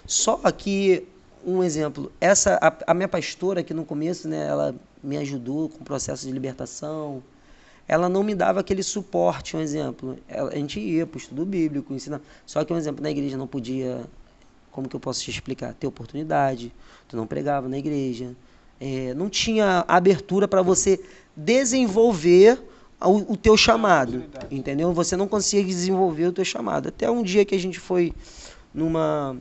Só que, um exemplo, a minha pastora aqui no começo, né, ela me ajudou com o processo de libertação. Ela não me dava aquele suporte, um exemplo. A gente ia para o estudo bíblico, ensinar. Só que, um exemplo, na igreja não podia, como que eu posso te explicar? Ter oportunidade. Tu não pregava na igreja. Não tinha abertura para você desenvolver o teu chamado, entendeu? Você não conseguia desenvolver o teu chamado. Até um dia que a gente foi numa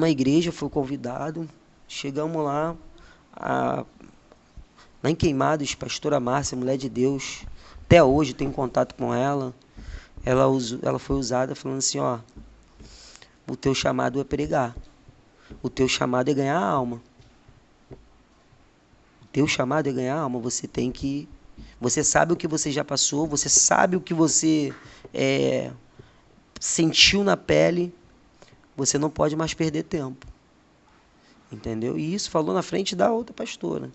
igreja, foi convidado, chegamos lá, lá em Queimados, pastora Márcia, mulher de Deus, até hoje tenho contato com ela, ela foi usada falando assim, ó, o teu chamado é pregar, o teu chamado é ganhar a alma. O teu chamado é ganhar a alma, você sabe o que você já passou, você sabe o que você sentiu na pele, você não pode mais perder tempo. Entendeu? E isso falou na frente da outra pastora.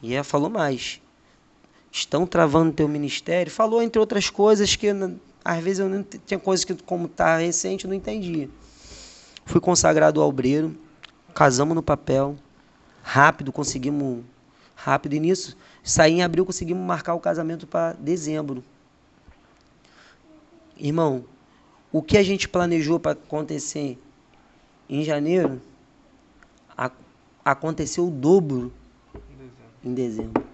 E ela falou mais. Estão travando teu ministério. Falou, entre outras coisas, que às vezes eu não tinha coisas que, como está recente, eu não entendia. Fui consagrado ao obreiro, casamos no papel, rápido, conseguimos... Rápido, e nisso, saí em abril, conseguimos marcar o casamento para dezembro. Irmão, o que a gente planejou para acontecer em janeiro, aconteceu o dobro em dezembro.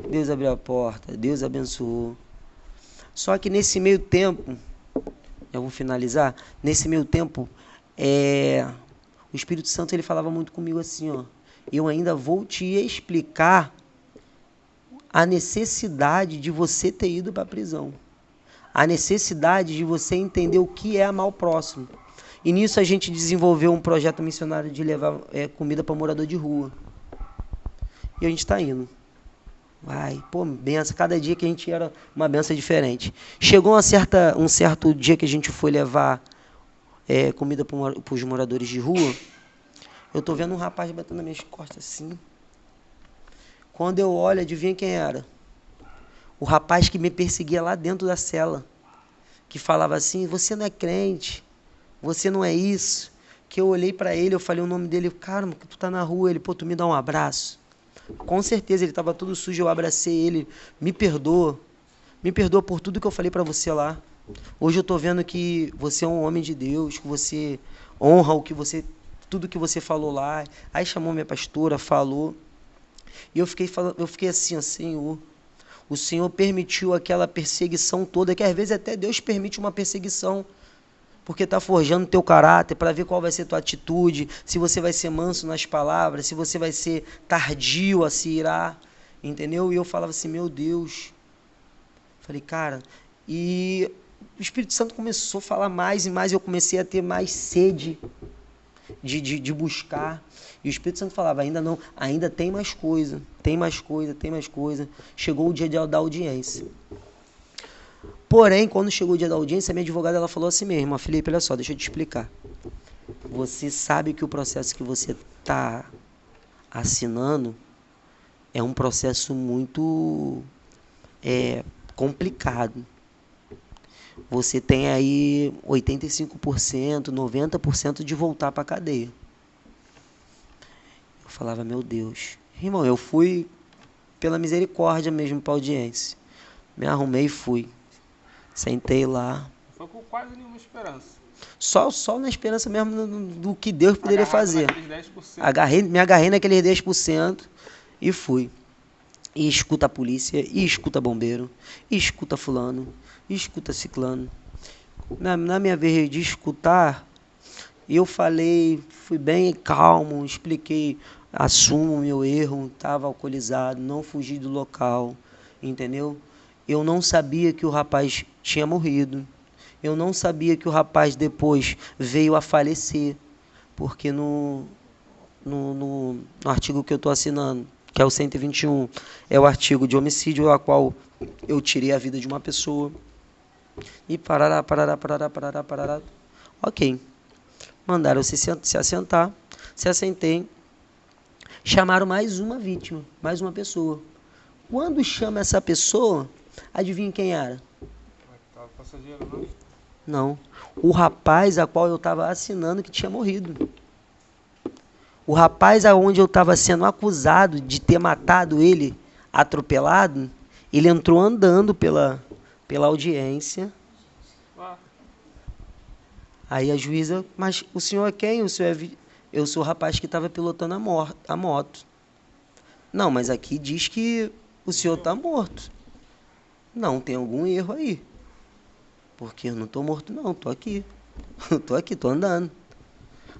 Deus abriu a porta, Deus abençoou. Só que nesse meio tempo, eu vou finalizar, nesse meio tempo, o Espírito Santo ele falava muito comigo assim, ó, eu ainda vou te explicar a necessidade de você ter ido para a prisão. A necessidade de você entender o que é amar o próximo. E nisso a gente desenvolveu um projeto missionário de levar comida para morador de rua. E a gente está indo. Vai, benção. Cada dia que a gente era uma benção diferente. Chegou um certo dia que a gente foi levar comida para os moradores de rua. Eu tô vendo um rapaz batendo nas minhas costas assim. Quando eu olho, adivinha quem era? O rapaz que me perseguia lá dentro da cela. Que falava assim, você não é crente, você não é isso. Que eu olhei para ele, eu falei o nome dele, cara, tu tá na rua, ele, pô, tu me dá um abraço. Com certeza, ele estava todo sujo, eu abracei ele, me perdoa por tudo que eu falei para você lá. Hoje eu tô vendo que você é um homem de Deus, que você honra tudo que você falou lá. Aí chamou minha pastora, falou, e eu fiquei assim, ó, Senhor, o Senhor permitiu aquela perseguição toda, que às vezes até Deus permite uma perseguição, porque está forjando teu caráter, para ver qual vai ser tua atitude, se você vai ser manso nas palavras, se você vai ser tardio a se irar, entendeu? E eu falava assim, meu Deus. Falei, cara, e o Espírito Santo começou a falar mais e mais, eu comecei a ter mais sede de buscar. E o Espírito Santo falava, ainda não, ainda tem mais coisa, tem mais coisa, tem mais coisa. Chegou o dia da audiência. Porém, quando chegou o dia da audiência, a minha advogada ela falou assim mesmo, Felipe, olha só, deixa eu te explicar. Você sabe que o processo que você está assinando é um processo muito complicado. Você tem aí 85%, 90% de voltar para a cadeia. Eu falava, meu Deus. Irmão, eu fui pela misericórdia mesmo para a audiência. Me arrumei e fui. Sentei lá. Foi com quase nenhuma esperança. Só na esperança mesmo do que Deus poderia fazer. Me agarrei naqueles 10% e fui. E escuta a polícia, e escuta bombeiro, e escuta fulano, e escuta ciclano. Na minha vez de escutar, eu falei, fui bem calmo, expliquei, assumo o meu erro, estava alcoolizado, não fugi do local, entendeu? Eu não sabia que o rapaz tinha morrido. Eu não sabia que o rapaz depois veio a falecer, porque no artigo que eu estou assinando, que é o 121, é o artigo de homicídio, a qual eu tirei a vida de uma pessoa. E parará. Ok. Mandaram se assentar, se assentei. Chamaram mais uma vítima, mais uma pessoa. Quando chama essa pessoa, adivinha quem era? Estava passageiro, não? Não. O rapaz a qual eu estava assinando que tinha morrido. O rapaz aonde eu estava sendo acusado de ter matado ele, atropelado, ele entrou andando pela audiência. Aí a juíza, mas o senhor é quem? Eu sou o rapaz que estava pilotando a moto. Não, mas aqui diz que o senhor está morto. Não, tem algum erro aí. Porque eu não estou morto não, estou aqui. Estou aqui, estou andando.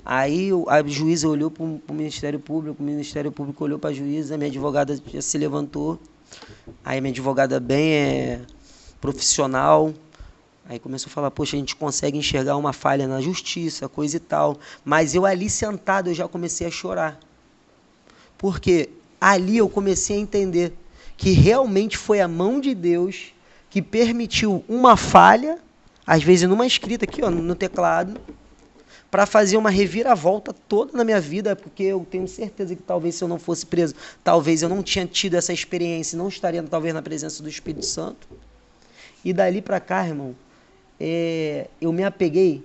Aí a juíza olhou para o Ministério Público olhou para a juíza, a minha advogada já se levantou. Aí minha advogada bem profissional, aí começou a falar, poxa, a gente consegue enxergar uma falha na justiça, coisa e tal. Mas eu ali sentado, eu já comecei a chorar. Porque ali eu comecei a entender que realmente foi a mão de Deus que permitiu uma falha, às vezes numa escrita aqui, ó, no teclado, para fazer uma reviravolta toda na minha vida, porque eu tenho certeza que talvez se eu não fosse preso, talvez eu não tinha tido essa experiência, não estaria talvez na presença do Espírito Santo. E dali para cá, irmão, eu me apeguei,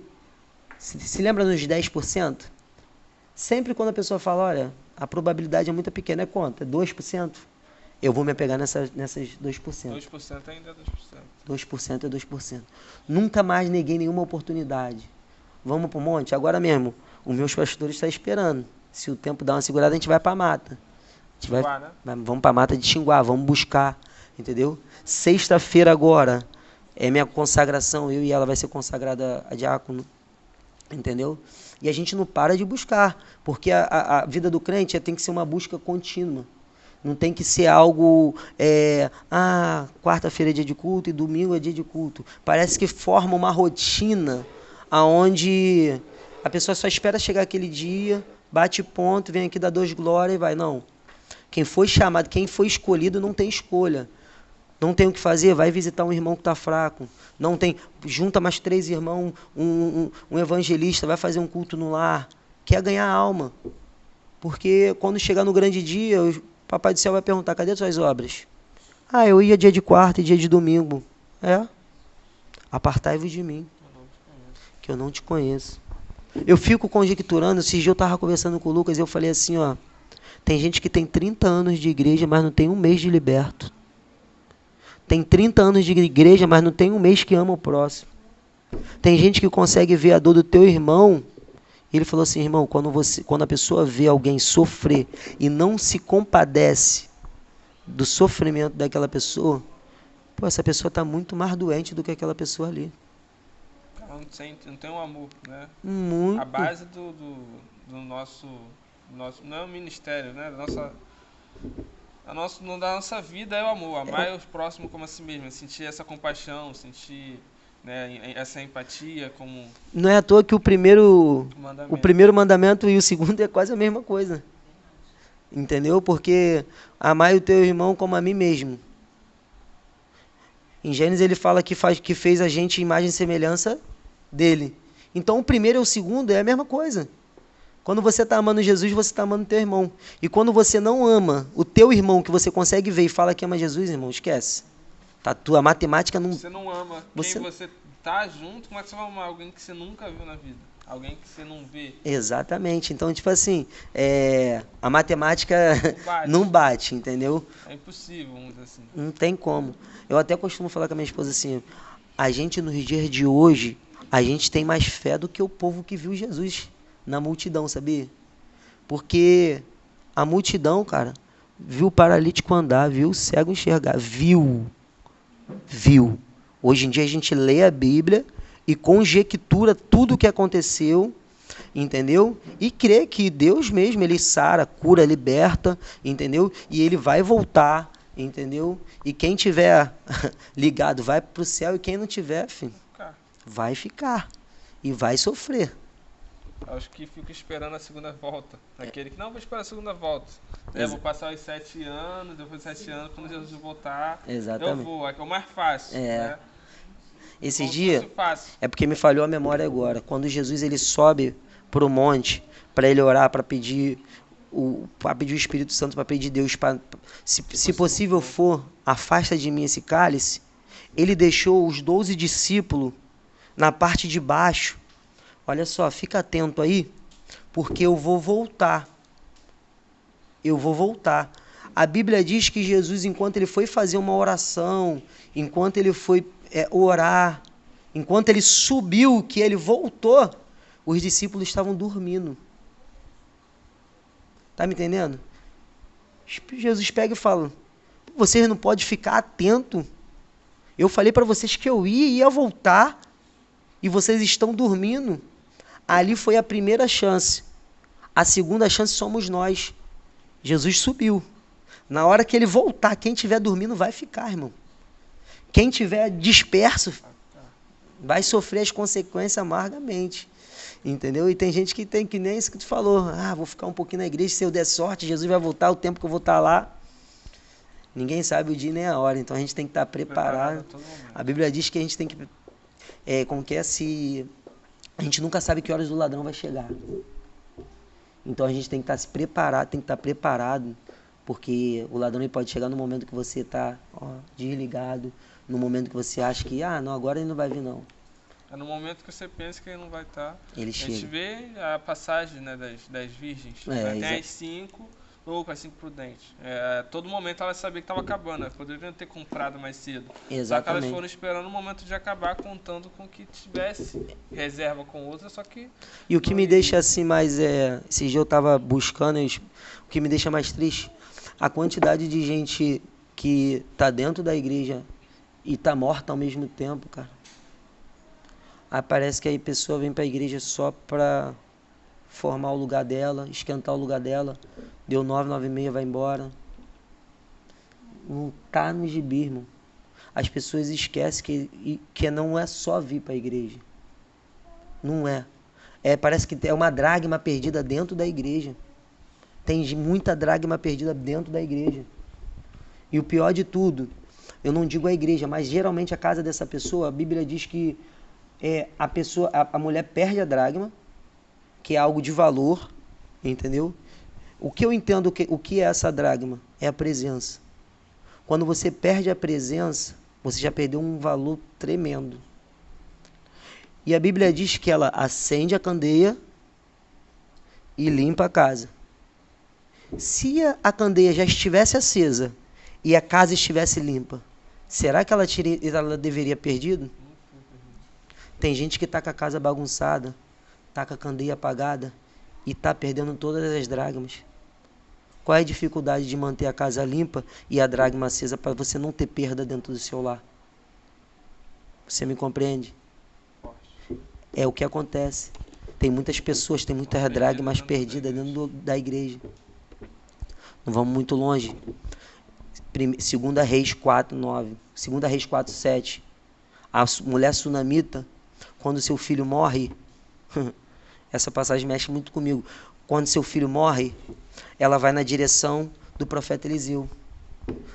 se lembra nos 10%? Sempre quando a pessoa fala, olha, a probabilidade é muito pequena, é quanto? É 2%? Eu vou me apegar nessas 2%. 2% ainda é 2%. 2% é 2%. Nunca mais neguei nenhuma oportunidade. Vamos para o monte? Agora mesmo, os meus pastores estão esperando. Se o tempo dá uma segurada, a gente vai para a mata. Vamos para a mata de Tinguá, vamos buscar, entendeu? Sexta-feira agora é minha consagração, eu e ela vai ser consagrada a diácono, entendeu? E a gente não para de buscar, porque a vida do crente tem que ser uma busca contínua. Não tem que ser algo, quarta-feira é dia de culto e domingo é dia de culto. Parece que forma uma rotina onde a pessoa só espera chegar aquele dia, bate ponto, vem aqui dar 2 glórias e vai. Não. Quem foi chamado, quem foi escolhido não tem escolha. Não tem o que fazer, vai visitar um irmão que está fraco. Não tem, junta mais 3 irmãos, um evangelista, vai fazer um culto no lar. Quer ganhar alma. Porque quando chegar no grande dia, o Papai do Céu vai perguntar, cadê suas obras? Ah, eu ia dia de quarta e dia de domingo. Apartai-vos de mim, que eu não te conheço. Eu fico conjecturando, esses dias eu estava conversando com o Lucas e eu falei assim, tem gente que tem 30 anos de igreja, mas não tem um mês de liberto. Tem 30 anos de igreja, mas não tem um mês que ama o próximo. Tem gente que consegue ver a dor do teu irmão. Ele falou assim, irmão, quando a pessoa vê alguém sofrer e não se compadece do sofrimento daquela pessoa, essa pessoa está muito mais doente do que aquela pessoa ali. Não tem um amor, né? Muito. A base do nosso não é o ministério, né? Da nossa vida é o amor, amar o próximo como a si mesmo, sentir essa compaixão, sentir, né, essa empatia como... Não é à toa que o primeiro mandamento e o segundo é quase a mesma coisa. Entendeu? Porque amai o teu irmão como a mim mesmo. Em Gênesis ele fala que fez a gente imagem e semelhança dele. Então o primeiro e o segundo é a mesma coisa. Quando você está amando Jesus, você está amando o teu irmão. E quando você não ama o teu irmão, que você consegue ver e fala que ama Jesus, irmão, esquece. Tá, tua matemática não... Você não ama quem você tá junto, como é que você vai amar alguém que você nunca viu na vida? Alguém que você não vê. Exatamente. Então, tipo assim, a matemática não bate, entendeu? É impossível, vamos dizer assim. Não tem como. Eu até costumo falar com a minha esposa assim, a gente nos dias de hoje, a gente tem mais fé do que o povo que viu Jesus na multidão, sabia? Porque a multidão, cara, viu o paralítico andar, viu o cego enxergar, viu. Hoje em dia a gente lê a Bíblia e conjectura tudo o que aconteceu, entendeu? E crê que Deus mesmo, ele sara, cura, liberta, entendeu? E ele vai voltar, entendeu? E quem tiver ligado vai para o céu e quem não tiver, filho, vai ficar e vai sofrer. Acho que fico esperando a segunda volta. Aquele que não vou esperar a segunda volta. Vou passar os 7 anos, depois de 7 anos, quando Jesus voltar, exatamente. Eu vou. É que é o mais fácil. Né? Esse dia é porque me falhou a memória agora. Quando Jesus ele sobe para o monte para ele orar, para pedir o Espírito Santo, para pedir Deus, se possível for, afasta de mim esse cálice. Ele deixou os 12 discípulos na parte de baixo. Olha só, fica atento aí, porque eu vou voltar. A Bíblia diz que Jesus, enquanto ele foi fazer uma oração, enquanto ele foi orar, enquanto ele subiu, que ele voltou, os discípulos estavam dormindo. Tá me entendendo? Jesus pega e fala, vocês não podem ficar atentos. Eu falei para vocês que eu ia voltar, e vocês estão dormindo. Ali foi a primeira chance. A segunda chance somos nós. Jesus subiu. Na hora que ele voltar, quem estiver dormindo vai ficar, irmão. Quem estiver disperso vai sofrer as consequências amargamente. Entendeu? E tem gente que tem que nem isso que tu falou. Vou ficar um pouquinho na igreja, se eu der sorte, Jesus vai voltar, o tempo que eu vou estar lá. Ninguém sabe o dia nem a hora, então a gente tem que estar preparado. A Bíblia diz que a gente tem que... A gente nunca sabe que horas o ladrão vai chegar. Então a gente tem que estar se preparado, tem que estar preparado, porque o ladrão ele pode chegar no momento que você está desligado, no momento que você acha que, não, agora ele não vai vir não. É no momento que você pensa que ele não vai estar. Ele chega. A gente vê a passagem, né, das virgens. Tem as 5, ou com as 5 prudentes. Todo momento ela sabia que estava acabando, né? Poderiam ter comprado mais cedo. Exatamente. Só que elas foram esperando o momento de acabar, contando com que tivesse reserva com outra, só que... E o que me deixa assim mais... Esse dia eu estava buscando, o que me deixa mais triste, a quantidade de gente que está dentro da igreja e está morta ao mesmo tempo, cara. Parece que a pessoa vem para a igreja só para formar o lugar dela, esquentar o lugar dela. Deu 9, 9h30, vai embora. Não tá no gibi, irmão. As pessoas esquecem que não é só vir para a igreja. Não é. Parece que é uma dracma perdida dentro da igreja. Tem muita dracma perdida dentro da igreja. E o pior de tudo, eu não digo a igreja, mas geralmente a casa dessa pessoa, a Bíblia diz que a mulher perde a dracma, que é algo de valor, entendeu? O que eu entendo, o que é essa dracma? É a presença. Quando você perde a presença, você já perdeu um valor tremendo. E a Bíblia diz que ela acende a candeia e limpa a casa. Se a candeia já estivesse acesa e a casa estivesse limpa, será que ela deveria perdido? Tem gente que está com a casa bagunçada, está com a candeia apagada e está perdendo todas as dracmas. Qual é a dificuldade de manter a casa limpa e a dracma acesa para você não ter perda dentro do seu lar? Você me compreende? É o que acontece. Tem muitas pessoas, tem muitas dracmas perdidas dentro da igreja. Não vamos muito longe. 2 Reis 4:9. 2 Reis 4:7. A mulher sunamita, quando seu filho morre, essa passagem mexe muito comigo. Quando seu filho morre, ela vai na direção do profeta Eliseu.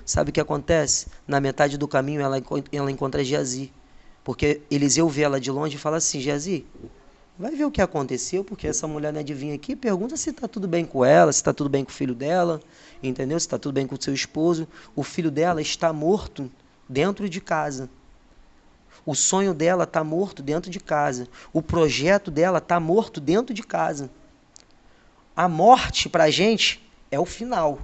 Sabe o que acontece? Na metade do caminho ela encontra Geazi. Porque Eliseu vê ela de longe e fala assim: Geazi, vai ver o que aconteceu, porque essa mulher não é de vir aqui, pergunta se está tudo bem com ela, se está tudo bem com o filho dela, entendeu? Se está tudo bem com o seu esposo. O filho dela está morto dentro de casa. O sonho dela está morto dentro de casa. O projeto dela está morto dentro de casa. A morte para a gente é o final.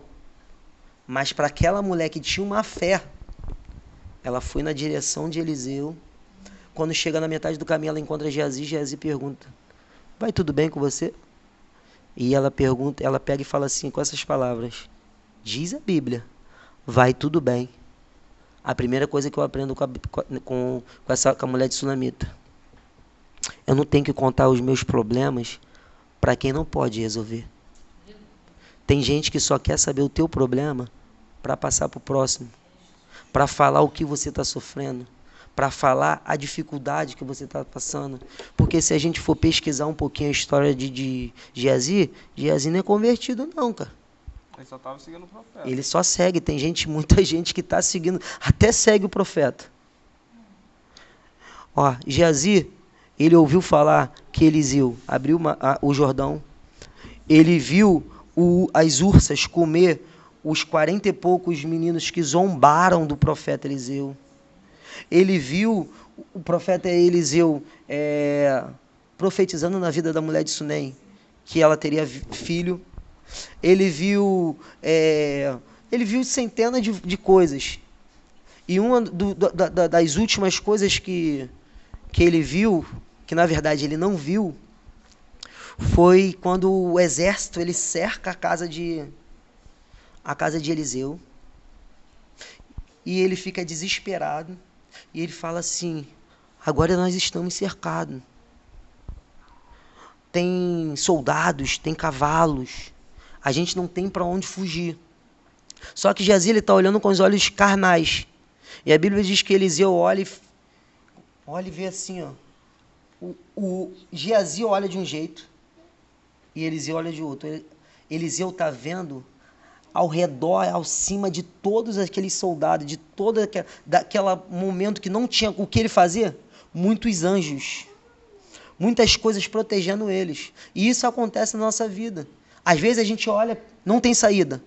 Mas para aquela mulher que tinha uma fé, ela foi na direção de Eliseu. Quando chega na metade do caminho, ela encontra Geazi. Geazi pergunta: vai tudo bem com você? E ela pega e fala assim, com essas palavras: diz a Bíblia, vai tudo bem. A primeira coisa que eu aprendo com a mulher de sunamita: eu não tenho que contar os meus problemas para quem não pode resolver. Tem gente que só quer saber o teu problema para passar para o próximo, para falar o que você está sofrendo, para falar a dificuldade que você está passando. Porque se a gente for pesquisar um pouquinho a história de Geazi, Geazi não é convertido não, cara. Ele só estava seguindo o profeta. Ele só segue. Tem muita gente que está seguindo, até segue o profeta. Ó, Geazi, ele ouviu falar que Eliseu abriu o Jordão. Ele viu as ursas comer os 40 e poucos meninos que zombaram do profeta Eliseu. Ele viu o profeta Eliseu profetizando na vida da mulher de Sunem, que ela teria filho. Ele viu centenas de coisas. E uma das últimas coisas que ele viu, que na verdade ele não viu, foi quando o exército ele cerca a casa de Eliseu. E ele fica desesperado. E ele fala assim: agora nós estamos cercados. Tem soldados, tem cavalos. A gente não tem para onde fugir. Só que Geazi está olhando com os olhos carnais. E a Bíblia diz que Eliseu olha e vê assim, ó. O Geazi olha de um jeito e Eliseu olha de outro. Eliseu está vendo ao redor, ao cima de todos aqueles soldados, de todo aquele momento que não tinha o que ele fazer, muitos anjos, muitas coisas protegendo eles. E isso acontece na nossa vida. Às vezes a gente olha, não tem saída.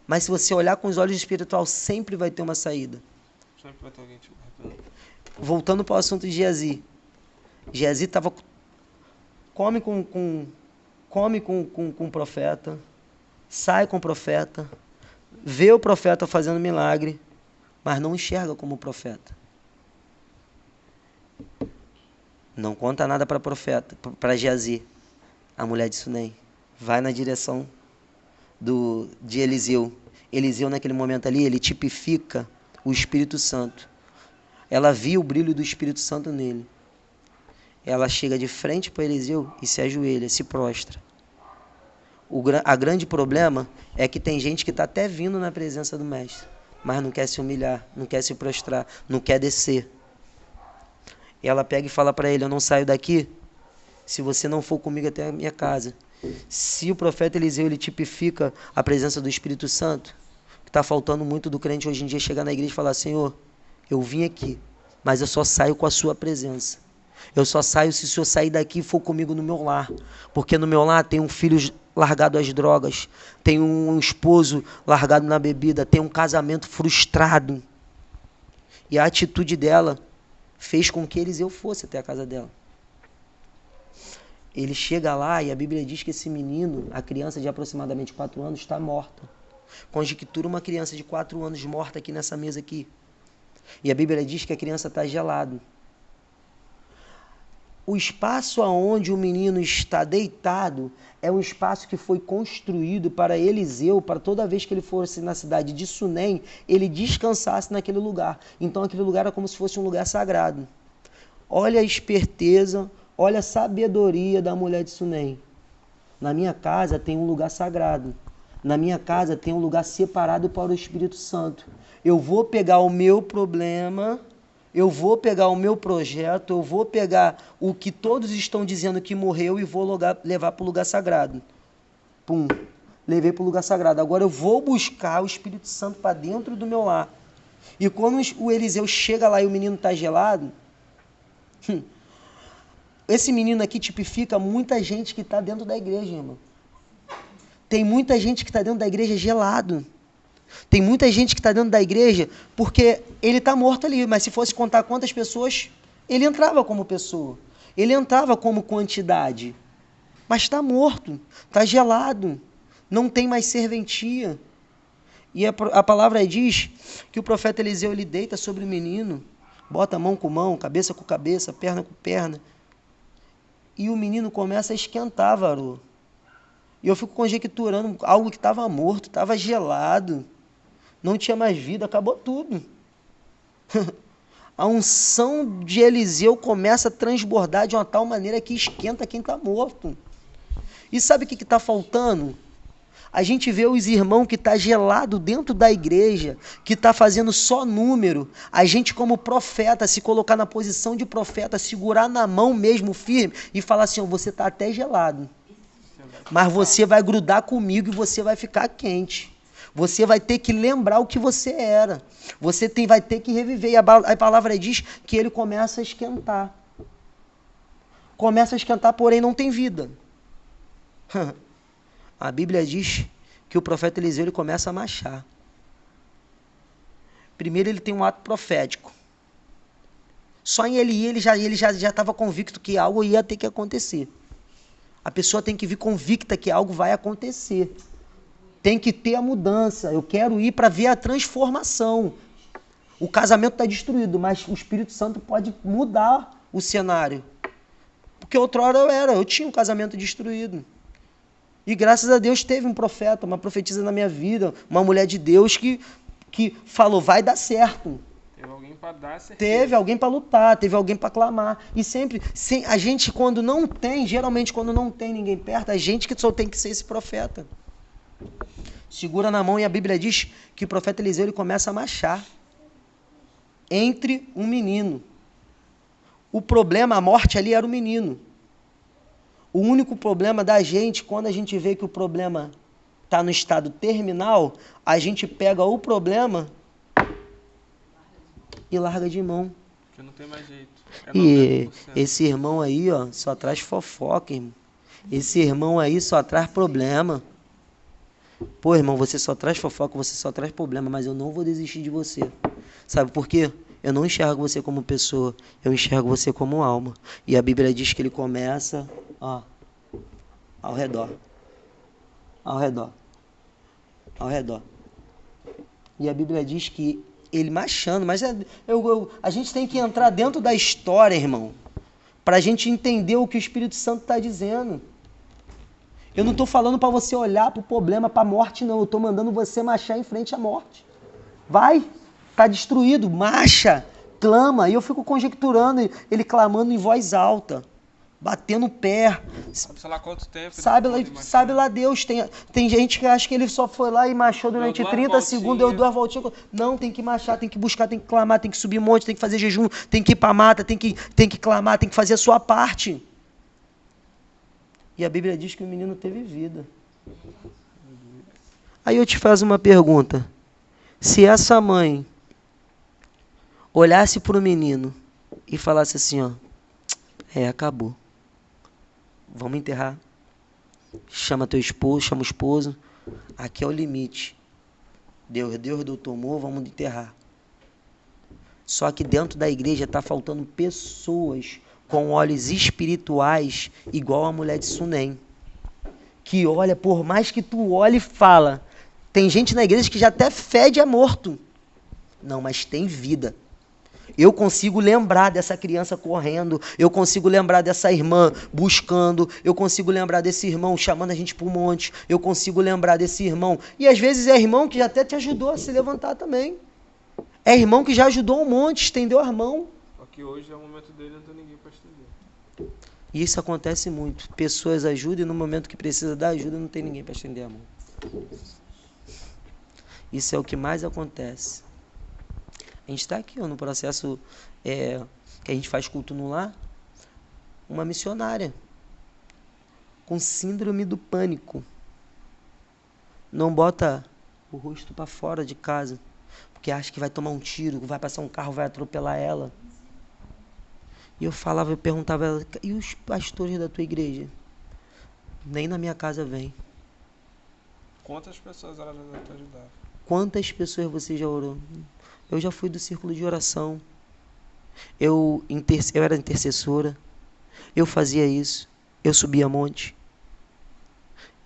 Mas se você olhar com os olhos espirituais, sempre vai ter uma saída. Sempre vai ter alguém te guardando. Voltando para o assunto de Geazi. Geazi come com o profeta, sai com o profeta, vê o profeta fazendo milagre, mas não enxerga como profeta. Não conta nada para profeta, para Geazi, a mulher de Sunem. Vai na direção de Eliseu. Eliseu, naquele momento ali, ele tipifica o Espírito Santo. Ela viu o brilho do Espírito Santo nele. Ela chega de frente para Eliseu e se ajoelha, se prostra. A grande problema é que tem gente que está até vindo na presença do mestre, mas não quer se humilhar, não quer se prostrar, não quer descer. E ela pega e fala para ele: eu não saio daqui se você não for comigo até a minha casa. Se o profeta Eliseu ele tipifica a presença do Espírito Santo, que está faltando muito do crente hoje em dia chegar na igreja e falar: Senhor, eu vim aqui, mas eu só saio com a sua presença. Eu só saio se o Senhor sair daqui e for comigo no meu lar. Porque no meu lar tem um filho largado às drogas, tem um esposo largado na bebida, tem um casamento frustrado. E a atitude dela fez com que Eliseu fosse até a casa dela. Ele chega lá e a Bíblia diz que esse menino, a criança de aproximadamente 4 anos, está morta. Conjectura uma criança de 4 anos morta aqui nessa mesa aqui. E a Bíblia diz que a criança está gelada. O espaço aonde o menino está deitado é um espaço que foi construído para Eliseu, para toda vez que ele fosse na cidade de Sunem, ele descansasse naquele lugar. Então aquele lugar era como se fosse um lugar sagrado. Olha a esperteza, olha a sabedoria da mulher de Sunem. Na minha casa tem um lugar sagrado. Na minha casa tem um lugar separado para o Espírito Santo. Eu vou pegar o meu problema, eu vou pegar o meu projeto, eu vou pegar o que todos estão dizendo que morreu e vou levar para o lugar sagrado. Pum, levei para o lugar sagrado. Agora eu vou buscar o Espírito Santo para dentro do meu lar. E quando o Eliseu chega lá e o menino está gelado, esse menino aqui tipifica muita gente que está dentro da igreja, irmão. Tem muita gente que está dentro da igreja gelado. Tem muita gente que está dentro da igreja porque ele está morto ali, mas se fosse contar quantas pessoas, ele entrava como pessoa. Ele entrava como quantidade. Mas está morto, está gelado, não tem mais serventia. E a palavra diz que o profeta Eliseu ele deita sobre o menino, bota mão com mão, cabeça com cabeça, perna com perna. E o menino começa a esquentar, varô. E eu fico conjecturando algo que estava morto, estava gelado, não tinha mais vida, acabou tudo. A unção de Eliseu começa a transbordar de uma tal maneira que esquenta quem está morto. E sabe o que está faltando? A gente vê os irmãos que está gelado dentro da igreja, que está fazendo só número. A gente como profeta, se colocar na posição de profeta, segurar na mão mesmo firme e falar assim, você está até gelado. Mas você vai grudar comigo e você vai ficar quente. Você vai ter que lembrar o que você era. Você vai ter que reviver. E a palavra diz que ele começa a esquentar. Começa a esquentar, porém não tem vida. A Bíblia diz que o profeta Eliseu ele começa a marchar. Primeiro ele tem um ato profético. Só em ele já estava convicto que algo ia ter que acontecer. A pessoa tem que vir convicta que algo vai acontecer. Tem que ter a mudança. Eu quero ir para ver a transformação. O casamento está destruído, mas o Espírito Santo pode mudar o cenário. Porque outrora eu tinha um casamento destruído. E graças a Deus teve um profeta, uma profetisa na minha vida, uma mulher de Deus que falou, vai dar certo. Teve alguém para dar certeza. Teve alguém para lutar, teve alguém para clamar. E sempre, a gente quando não tem, geralmente quando não tem ninguém perto, a gente que só tem que ser esse profeta. Segura na mão e a Bíblia diz que o profeta Eliseu ele começa a marchar entre um menino. O problema, a morte ali era o menino. O único problema da gente, quando a gente vê que o problema está no estado terminal, a gente pega o problema e larga de mão. Porque não tem mais jeito. E esse irmão aí, ó, só traz fofoca, irmão. Esse irmão aí só traz problema. Pô, irmão, você só traz fofoca, você só traz problema, mas eu não vou desistir de você. Sabe por quê? Eu não enxergo você como pessoa, eu enxergo você como alma. E a Bíblia diz que ele começa, ó, ao redor. Ao redor. Ao redor. E a Bíblia diz que ele marchando, mas a gente tem que entrar dentro da história, irmão, para a gente entender o que o Espírito Santo está dizendo. Eu não estou falando para você olhar para o problema, para a morte, não. Eu estou mandando você marchar em frente à morte. Vai, está destruído, marcha, clama. E eu fico conjecturando, ele clamando em voz alta, batendo o pé. Sei lá quanto tempo. Sabe lá Deus. Tem gente que acha que ele só foi lá e marchou durante 30 segundos, deu 2 voltinhas. Não, tem que marchar, tem que buscar, tem que clamar, tem que subir monte, tem que fazer jejum, tem que ir para a mata, tem que clamar, tem que fazer a sua parte. E a Bíblia diz que o menino teve vida. Aí eu te faço uma pergunta. Se essa mãe olhasse para o menino e falasse assim, ó, acabou. Vamos enterrar. Chama teu esposo, chama o esposo. Aqui é o limite. Deus deu, tomou, vamos enterrar. Só que dentro da igreja está faltando pessoas com olhos espirituais, igual a mulher de Sunem. Que olha, por mais que tu olhe e fala. Tem gente na igreja que já até fede a morto. Não, mas tem vida. Eu consigo lembrar dessa criança correndo, eu consigo lembrar dessa irmã buscando, eu consigo lembrar desse irmão chamando a gente para um monte, eu consigo lembrar desse irmão. E às vezes é irmão que até te ajudou a se levantar também. É irmão que já ajudou um monte, estendeu a mão. Só que hoje é o momento dele, não tem ninguém para estender. E isso acontece muito. Pessoas ajudam e no momento que precisa da ajuda não tem ninguém para estender a mão. Isso é o que mais acontece. A gente está aqui no processo que a gente faz culto no lar. Uma missionária com síndrome do pânico. Não bota o rosto para fora de casa, porque acha que vai tomar um tiro, vai passar um carro, vai atropelar ela. E eu perguntava a ela, e os pastores da tua igreja? Nem na minha casa vem. Quantas pessoas ela já te ajudaram? Quantas pessoas você já orou? Eu já fui do círculo de oração. Eu era intercessora. Eu fazia isso. Eu subia monte.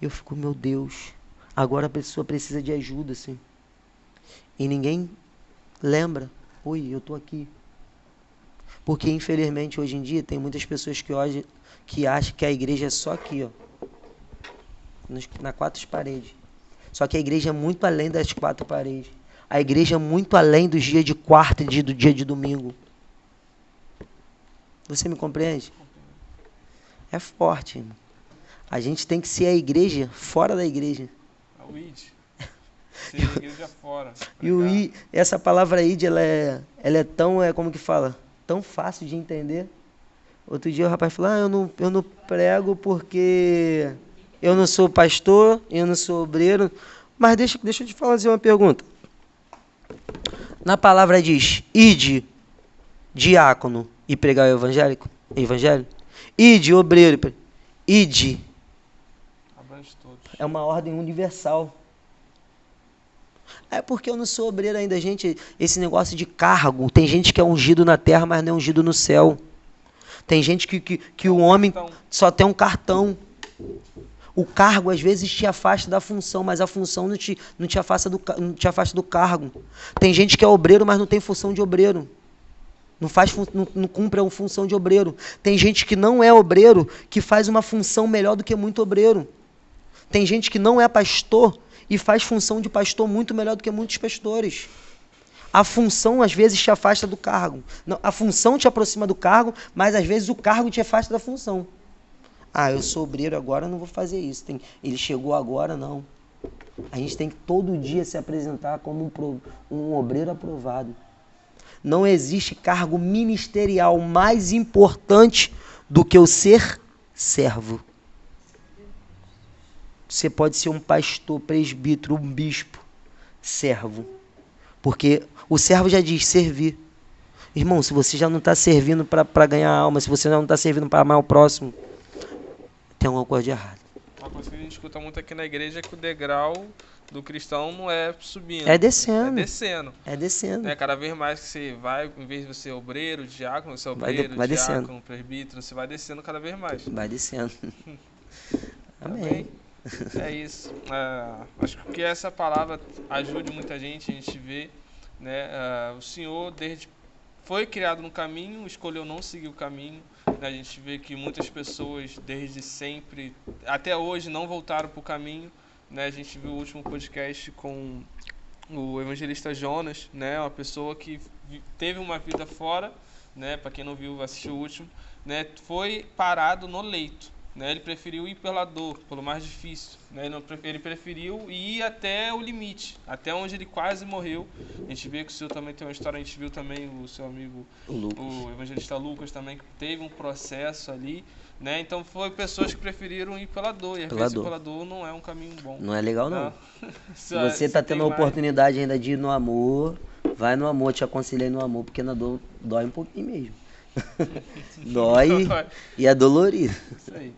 Eu fico, meu Deus, agora a pessoa precisa de ajuda, assim. E ninguém lembra. Oi, eu tô aqui. Porque, infelizmente, hoje em dia, tem muitas pessoas que acham que a igreja é só aqui, ó. Na quatro paredes. Só que a igreja é muito além das quatro paredes. A igreja é muito além dos dias de quarta e do dia de domingo. Você me compreende? É forte, irmão. A gente tem que ser a igreja fora da igreja. É o id. Ser a igreja fora. E o id, essa palavra id, ela é tão, como que fala? Tão fácil de entender. Outro dia o rapaz falou, eu não prego porque eu não sou pastor, eu não sou obreiro. Mas deixa eu te fazer uma pergunta. Na palavra diz, ide, diácono, e pregar o evangelho. Ide, obreiro, ide. Abrange todos. É uma ordem universal. É porque eu não sou obreiro ainda, gente. Esse negócio de cargo, tem gente que é ungido na terra, mas não é ungido no céu. Tem gente que o homem só tem um cartão. O cargo, às vezes, te afasta da função, mas a função não te afasta do cargo. Tem gente que é obreiro, mas não tem função de obreiro. Não cumpre a função de obreiro. Tem gente que não é obreiro, que faz uma função melhor do que muito obreiro. Tem gente que não é pastor e faz função de pastor muito melhor do que muitos pastores. A função, às vezes, te afasta do cargo. Não, a função te aproxima do cargo, mas, às vezes, o cargo te afasta da função. Eu sou obreiro agora, não vou fazer isso. Ele chegou agora, não. A gente tem que todo dia se apresentar como um obreiro aprovado. Não existe cargo ministerial mais importante do que o ser servo. Você pode ser um pastor, presbítero, um bispo, servo. Porque o servo já diz servir. Irmão, se você já não está servindo para ganhar alma, se você já não está servindo para amar o próximo, tem alguma coisa de errado. Uma coisa que a gente escuta muito aqui na igreja é que o degrau do cristão não é subindo. É descendo. É descendo. É descendo. Cada vez mais que você vai, em vez de você ser obreiro, diácono, você é obreiro, vai diácono, descendo. presbítero, você vai descendo cada vez mais. Vai descendo. Amém. É isso. Acho que essa palavra ajude muita gente. A gente vê, né? O Senhor foi criado no caminho, escolheu não seguir o caminho. Né? A gente vê que muitas pessoas, desde sempre, até hoje, não voltaram para o caminho. Né? A gente viu o último podcast com o evangelista Jonas, né? Uma pessoa que teve uma vida fora, né? Para quem não viu, assistiu o último, né? Foi parado no leito. Né, ele preferiu ir pela dor, pelo mais difícil. Né, ele preferiu ir até o limite, até onde ele quase morreu. A gente vê que o senhor também tem uma história, a gente viu também o seu amigo, o evangelista Lucas também, que teve um processo ali. Né, então foi pessoas que preferiram ir pela dor, e às vezes pela dor não é um caminho bom. Não é legal, não. Se você está tendo a oportunidade ainda de ir no amor, Vai no amor, te aconselhei no amor, porque na dor dói um pouquinho mesmo. Dói e é dolorido. Isso aí.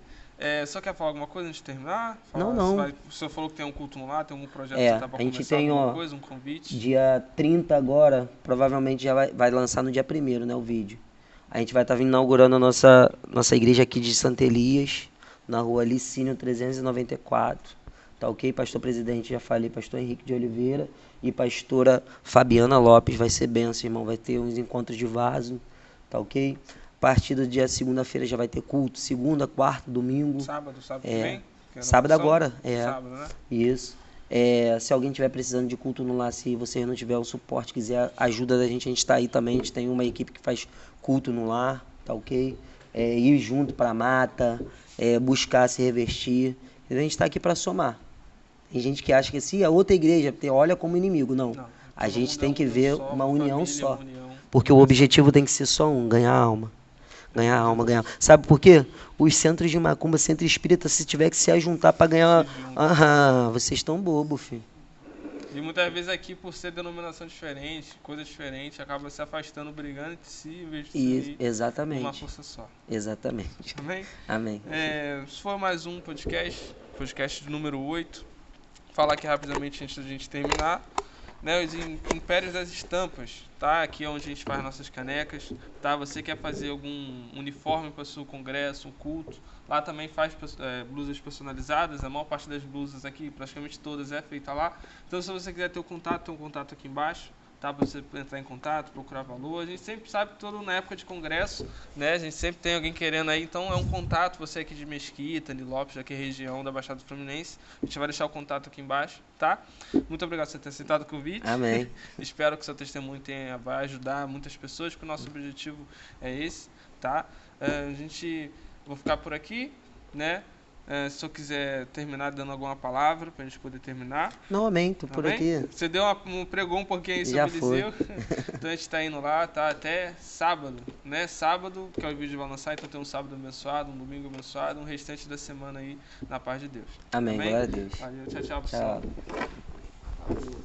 Só quer falar alguma coisa antes de terminar? Não. O senhor falou que tem um culto no lar, tem algum projeto É, que você tá pra a gente começar, tem, alguma ó, coisa, um convite? dia 30 agora, provavelmente já vai lançar no dia 1º, né, o vídeo. A gente vai estar inaugurando a nossa igreja aqui de Santa Elias, na rua Licínio 394. Tá ok? Pastor presidente, já falei, pastor Henrique de Oliveira e pastora Fabiana Lopes. Vai ser benção, irmão. Vai ter uns encontros de vaso, tá ok? A partir do dia segunda-feira já vai ter culto. Segunda, quarta, domingo. Sábado também? Sábado agora, Sábado, né? Isso. Se alguém estiver precisando de culto no lar, se você não tiver o suporte, quiser ajuda da gente está aí também. A gente tem uma equipe que faz culto no lar, tá ok? Ir junto para a mata, buscar se revestir. A gente está aqui para somar. Tem gente que acha que se a outra igreja olha como inimigo. Não. A gente tem que ver uma união só. Porque o objetivo tem que ser só um, ganhar alma. Ganhar alma. Sabe por quê? Os centros de macumba, centro espírita, se tiver que se ajuntar para ganhar... vocês estão bobos, filho. E muitas vezes aqui, por ser denominação diferente, coisa diferente, acaba se afastando, brigando entre si, em vez de ser exatamente. uma força só. Exatamente. Amém? Amém. Se for mais um podcast número 8, falar aqui rapidamente antes da gente terminar. Né, os Impérios das Estampas, tá? Aqui é onde a gente faz nossas canecas, tá? Você quer fazer algum uniforme para o seu congresso, um culto, lá também faz blusas personalizadas. A maior parte das blusas aqui, praticamente todas, é feita lá. Então, se você quiser ter o contato, tem um contato aqui embaixo, tá? Para você entrar em contato, procurar valor. A gente sempre sabe que todo na época de congresso, né? A gente sempre tem alguém querendo aí, então é um contato. Você aqui de Mesquita, Nilópolis, aqui é região da Baixada Fluminense, a gente vai deixar o contato aqui embaixo, tá? Muito obrigado por você ter aceitado o convite. Amém. Espero que o seu testemunho vai ajudar muitas pessoas, porque o nosso objetivo é esse, tá? Vou ficar por aqui, né? Se eu quiser terminar dando alguma palavra pra gente poder terminar. Não, amém, tô por aqui. Você pregou um pouquinho aí sobre o Eliseu. Então a gente tá indo lá, tá? Até sábado, né? Sábado, que é o vídeo vai lançar, então tem um sábado abençoado, um domingo abençoado, um restante da semana aí na paz de Deus. Amém. Glória a Deus. Valeu, tchau, pessoal. Tchau.